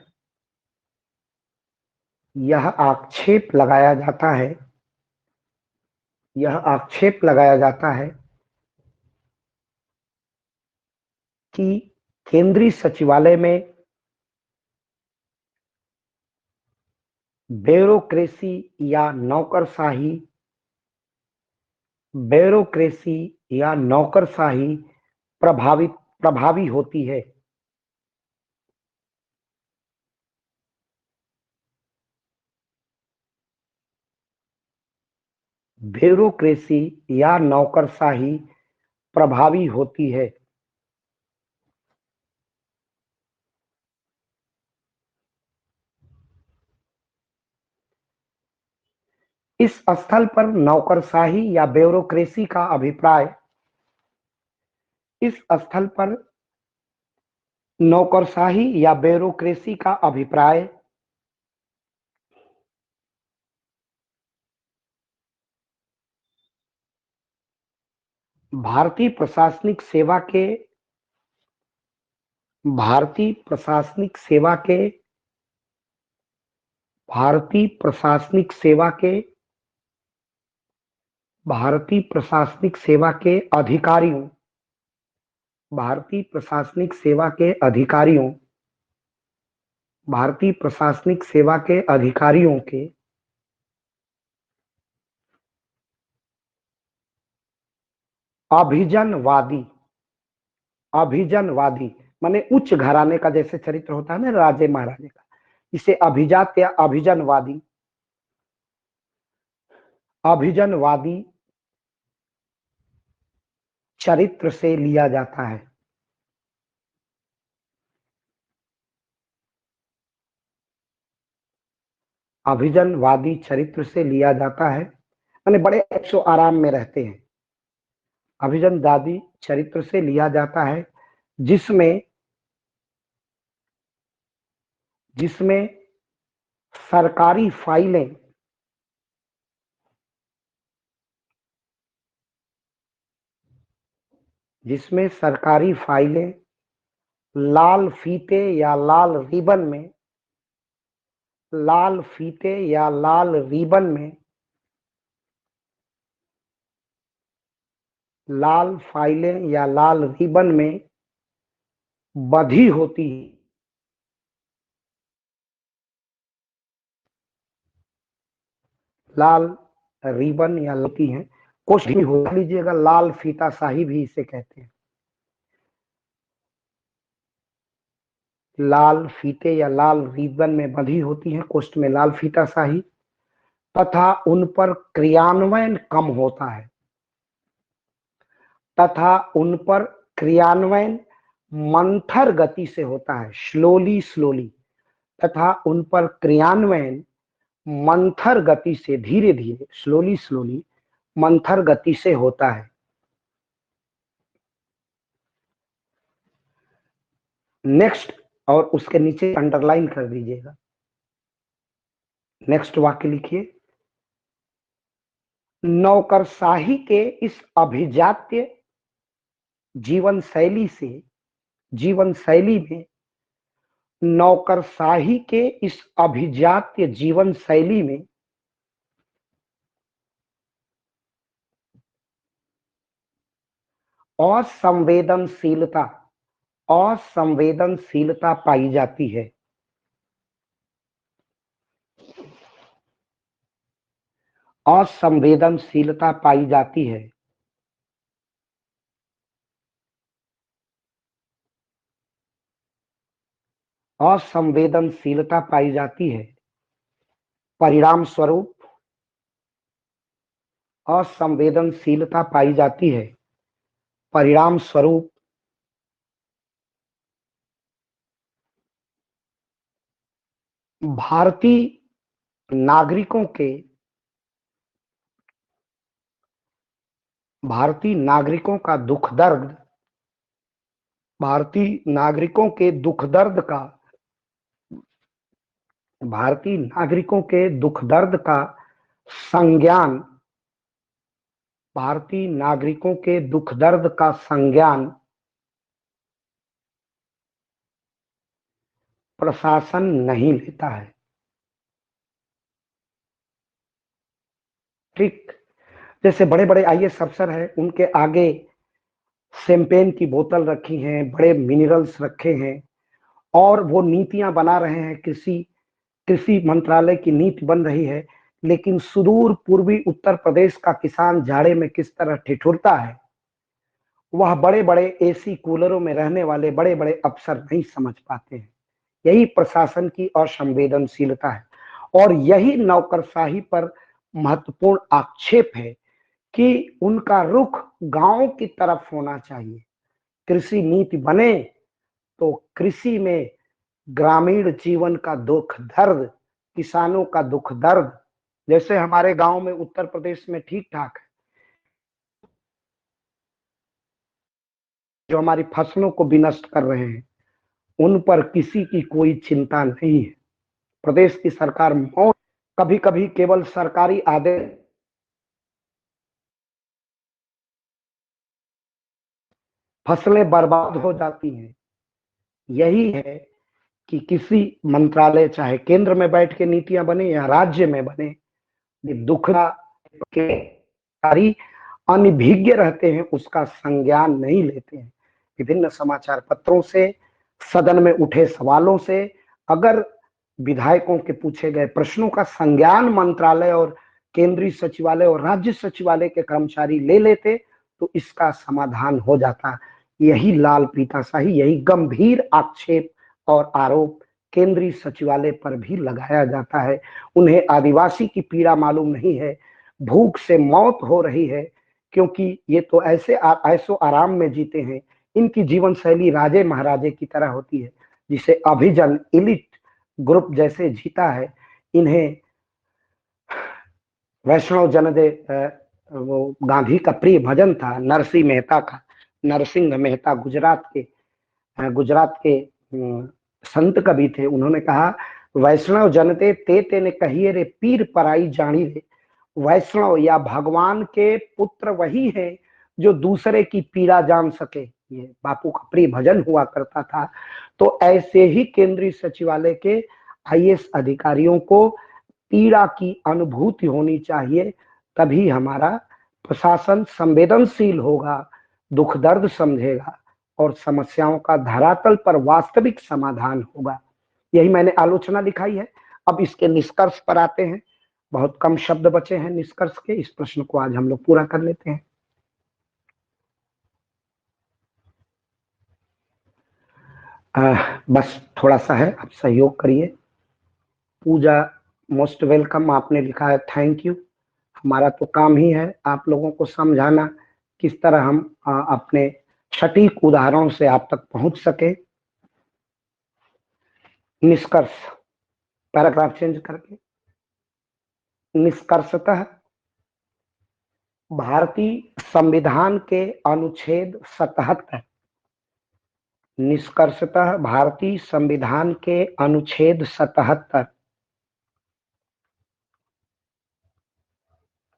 यह आक्षेप लगाया जाता है। यह आक्षेप लगाया जाता है कि केंद्रीय सचिवालय में ब्यूरोक्रेसी या नौकरशाही प्रभावी होती है। ब्यूरोक्रेसी या नौकरशाही प्रभावी होती है। इस स्थल पर नौकरशाही या ब्यूरोक्रेसी का अभिप्राय, इस स्थल पर नौकरशाही या ब्यूरोक्रेसी का अभिप्राय भारतीय प्रशासनिक सेवा के भारतीय प्रशासनिक सेवा के भारतीय प्रशासनिक सेवा के भारतीय प्रशासनिक सेवा के अधिकारियों भारतीय प्रशासनिक सेवा के अधिकारियों भारतीय प्रशासनिक सेवा के अधिकारियों के अभिजनवादी अभिजनवादी माने उच्च घराने का जैसे चरित्र होता है ना, राजे महाराजे का, इसे अभिजात या अभिजनवादी चरित्र से लिया जाता है। अभिजनवादी चरित्र से लिया जाता है, माने बड़े ऐशो आराम में रहते हैं। अभिजनवादी चरित्र से लिया जाता है जिसमें जिसमें सरकारी फाइलें जिसमें सरकारी फाइलें लाल फीते या लाल रिबन में लाल फीते या लाल रिबन में लाल फाइलें या लाल रिबन में बंधी होती है। लाल रिबन या होती है, कुछ भी हो लीजिएगा, लाल फीता शाही भी इसे कहते हैं। लाल फीते या लाल रिबन में बंधी होती है, कोष्ठ में लाल फीता शाही, तथा उन पर क्रियान्वयन कम होता है, तथा उन पर क्रियान्वयन मंथर गति से होता है, स्लोली स्लोली, तथा उन पर क्रियान्वयन मंथर गति से, धीरे धीरे, स्लोली स्लोली, मंथर गति से होता है। नेक्स्ट, और उसके नीचे अंडरलाइन कर दीजिएगा। नेक्स्ट वाक्य लिखिए, नौकरशाही के इस अभिजात्य जीवन शैली में, नौकरशाही के इस अभिजात्य जीवन शैली में असंवेदनशीलता पाई जाती है। असंवेदनशीलता पाई जाती है। असंवेदनशीलता पाई जाती है। परिणाम स्वरूप असंवेदनशीलता पाई जाती है। परिणाम स्वरूप भारतीय नागरिकों के भारतीय नागरिकों का दुख दर्द भारतीय नागरिकों के दुख दर्द का भारतीय नागरिकों के दुख दर्द का संज्ञान भारतीय नागरिकों के दुख दर्द का संज्ञान प्रशासन नहीं लेता है। ठीक, जैसे बड़े बड़े आईएएस अफसर हैं, उनके आगे शैंपेन की बोतल रखी हैं, बड़े मिनरल्स रखे हैं, और वो नीतियां बना रहे हैं, कृषि मंत्रालय की नीति बन रही है, लेकिन सुदूर पूर्वी उत्तर प्रदेश का किसान जाड़े में किस तरह ठिठुरता है, वह बड़े बड़े एसी कूलरों में रहने वाले बड़े बड़े अफसर नहीं समझ पाते हैं। यही प्रशासन की असंवेदनशीलता है, और यही नौकरशाही पर महत्वपूर्ण आक्षेप है कि उनका रुख गांव की तरफ होना चाहिए। कृषि नीति बने तो कृषि में ग्रामीण जीवन का दुख दर्द, किसानों का दुख दर्द, जैसे हमारे गांव में उत्तर प्रदेश में ठीक ठाक है, जो हमारी फसलों को विनष्ट कर रहे हैं, उन पर किसी की कोई चिंता नहीं है। प्रदेश की सरकार मौन, कभी कभी केवल सरकारी आदेश, फसलें बर्बाद हो जाती हैं। यही है कि किसी मंत्रालय, चाहे केंद्र में बैठ के नीतियां बने या राज्य में बने, दुख के अनभिज्ञ रहते हैं, उसका संज्ञान नहीं लेते हैं। विभिन्न समाचार पत्रों से, सदन में उठे सवालों से अगर विधायकों के पूछे गए प्रश्नों का संज्ञान मंत्रालय और केंद्रीय सचिवालय और राज्य सचिवालय के कर्मचारी ले लेते तो इसका समाधान हो जाता। यही लाल पीताशाही, यही गंभीर आक्षेप और आरोप केंद्रीय सचिवालय पर भी लगाया जाता है। उन्हें आदिवासी की पीड़ा मालूम नहीं है, भूख से मौत हो रही है, क्योंकि ये तो ऐसो आराम में जीते हैं। इनकी जीवन शैली राजे महाराजे की तरह होती है, जिसे अभिजन इलिट ग्रुप जैसे जीता है। इन्हें वैष्णव जनदे, वो गांधी का प्रिय भजन था नरसिंह मेहता का, नरसिंह मेहता गुजरात के संत कवि थे। उन्होंने कहा, वैष्णव जनते ते तेने कहिए रे पीर पराई जानी रे। वैष्णव या भगवान के पुत्र वही है जो दूसरे की पीड़ा जान सके। ये बापू का प्रिय भजन हुआ करता था। तो ऐसे ही केंद्रीय सचिवालय के आईएएस अधिकारियों को पीड़ा की अनुभूति होनी चाहिए, तभी हमारा प्रशासन संवेदनशील होगा, दुख दर्द समझेगा और समस्याओं का धरातल पर वास्तविक समाधान होगा। यही मैंने आलोचना दिखाई है। अब इसके निष्कर्ष पर आते हैं। बहुत कम शब्द बचे हैं निष्कर्ष के, इस प्रश्न को आज हम लोग पूरा कर लेते हैं। बस थोड़ा सा है, आप सहयोग करिए। पूजा मोस्ट वेलकम आपने लिखा है, थैंक यू। हमारा तो काम ही है आप लोगों को समझाना किस तरह हम अपने सटीक उदाहरणों से आप तक पहुंच सके। निष्कर्ष, पैराग्राफ चेंज करके, निष्कर्षतः भारतीय संविधान के अनुच्छेद 77, निष्कर्षतः भारतीय संविधान के अनुच्छेद 77,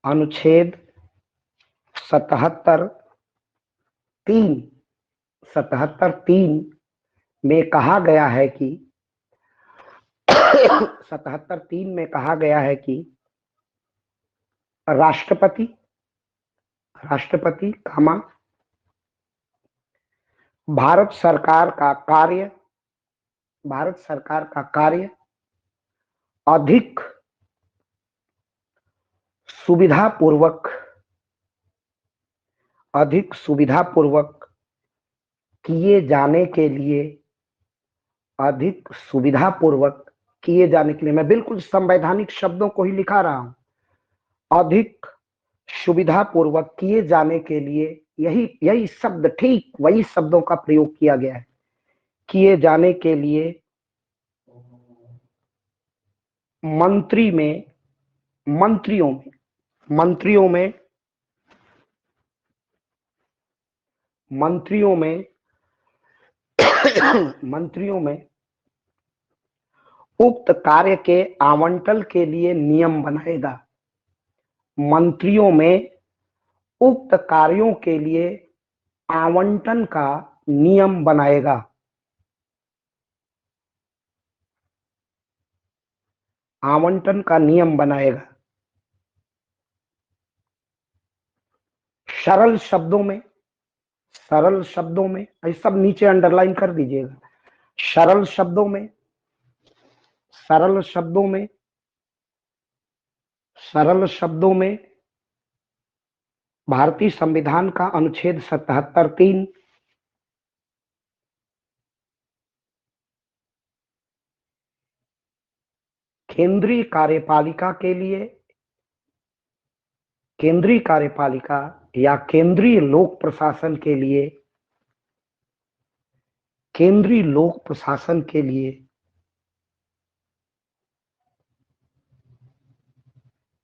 अनुच्छेद 77 3 में कहा गया है कि 77(3) में कहा गया है कि राष्ट्रपति कामा भारत सरकार का कार्य अधिक सुविधापूर्वक किए जाने के लिए, मैं बिल्कुल संवैधानिक शब्दों को ही लिखा रहा हूं, अधिक सुविधापूर्वक किए जाने के लिए, यही शब्द, ठीक वही शब्दों का प्रयोग किया गया है, किए जाने के लिए मंत्रियों में उक्त कार्य के आवंटन के लिए नियम बनाएगा। मंत्रियों में उक्त कार्यों के लिए आवंटन का नियम बनाएगा। आवंटन का नियम बनाएगा। सरल शब्दों में, ये सब नीचे अंडरलाइन कर दीजिएगा। सरल शब्दों में भारतीय संविधान का अनुच्छेद 77(3) केंद्रीय कार्यपालिका या केंद्रीय लोक प्रशासन के लिए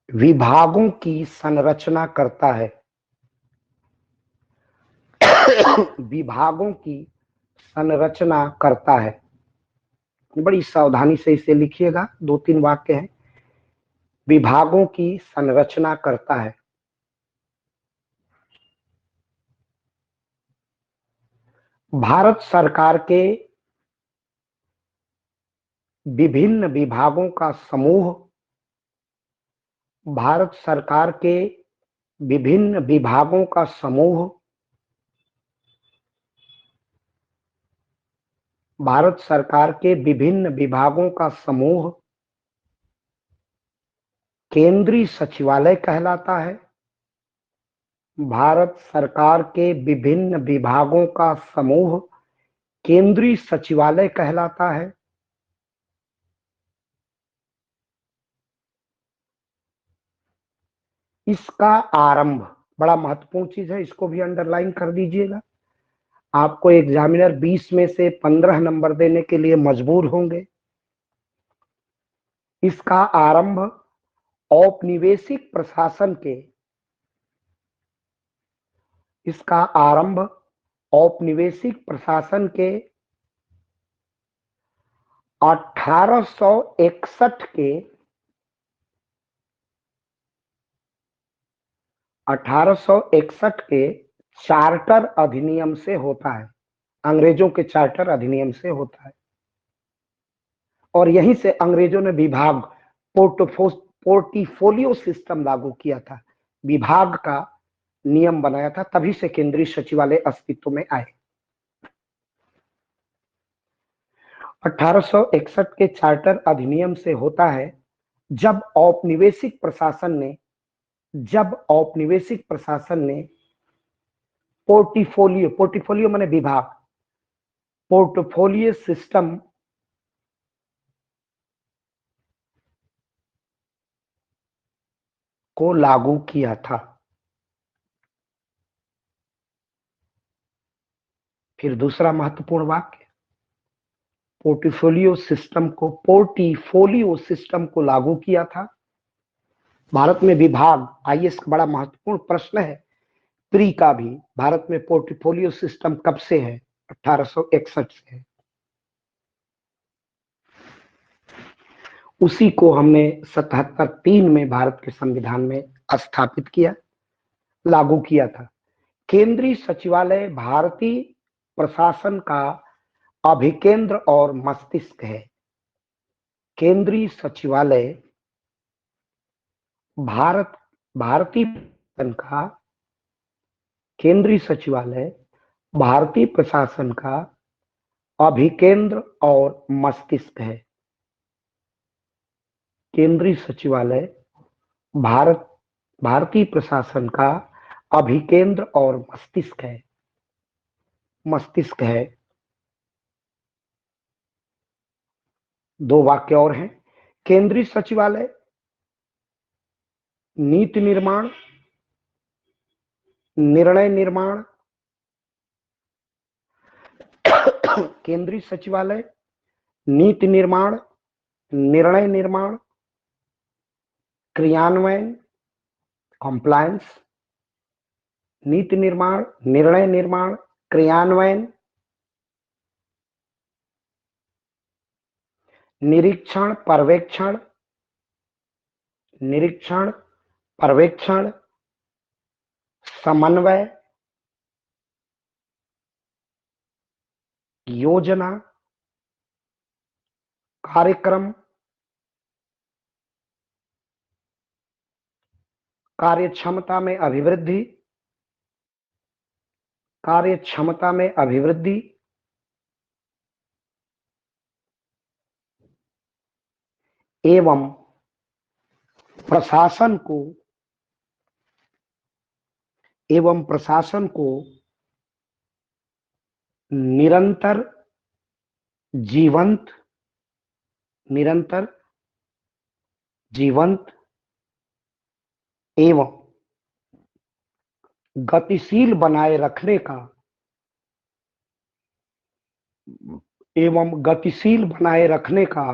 विभागों की संरचना करता है। विभागों की संरचना करता है। बड़ी सावधानी से इसे लिखिएगा, 2-3 वाक्य हैं। विभागों की संरचना करता है। भारत सरकार के विभिन्न विभागों का समूह, भारत सरकार के विभिन्न विभागों का समूह भारत सरकार के विभिन्न विभागों का समूह केंद्रीय सचिवालय कहलाता है। भारत सरकार के विभिन्न विभागों का समूह केंद्रीय सचिवालय कहलाता है। इसका आरंभ, बड़ा महत्वपूर्ण चीज है, इसको भी अंडरलाइन कर दीजिएगा। आपको एग्जामिनर 20 में से 15 नंबर देने के लिए मजबूर होंगे। इसका आरंभ औपनिवेशिक प्रशासन के 1861 के चार्टर अधिनियम से होता है। अंग्रेजों के चार्टर अधिनियम से होता है। और यहीं से अंग्रेजों ने पोर्टफोलियो सिस्टम लागू किया था। विभाग का नियम बनाया था, तभी से केंद्रीय सचिवालय अस्तित्व में आए। 1861 के चार्टर अधिनियम से होता है जब औपनिवेशिक प्रशासन ने पोर्टफोलियो माने विभाग, पोर्टफोलियो सिस्टम को लागू किया था। फिर दूसरा महत्वपूर्ण वाक्य, पोर्टफोलियो सिस्टम को लागू किया था। भारत में विभाग, आईएएस का बड़ा महत्वपूर्ण प्रश्न है, प्री का भी, भारत में पोर्टफोलियो सिस्टम कब से है? 1861 से है। उसी को हमने 77-3 में भारत के संविधान में स्थापित किया, लागू किया था। केंद्रीय सचिवालय भारतीय प्रशासन का अभिकेंद्र और मस्तिष्क है। केंद्रीय सचिवालय केंद्रीय सचिवालय भारतीय प्रशासन का अभिकेंद्र और मस्तिष्क है। केंद्रीय सचिवालय भारतीय प्रशासन का अभिकेंद्र और मस्तिष्क है। दो वाक्य और हैं। केंद्रीय सचिवालय नीति निर्माण, निर्णय निर्माण, केंद्रीय सचिवालय नीति निर्माण, निर्णय निर्माण, क्रियान्वयन, कॉम्प्लायंस, नीति निर्माण, निर्णय निर्माण, क्रियान्वयन, निरीक्षण पर्यवेक्षण, समन्वय, योजना, कार्यक्रम, कार्यक्षमता में अभिवृद्धि, एवं प्रशासन को निरंतर जीवंत एवं गतिशील बनाए रखने का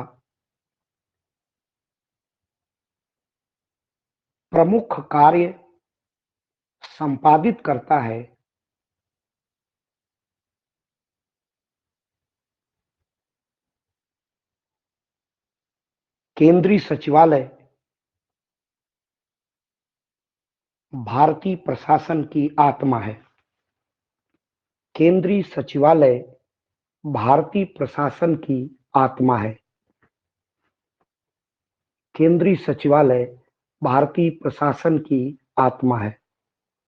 प्रमुख कार्य संपादित करता है। केंद्रीय सचिवालय भारतीय प्रशासन की आत्मा है। केंद्रीय सचिवालय भारतीय प्रशासन की आत्मा है। केंद्रीय सचिवालय भारतीय प्रशासन की आत्मा है।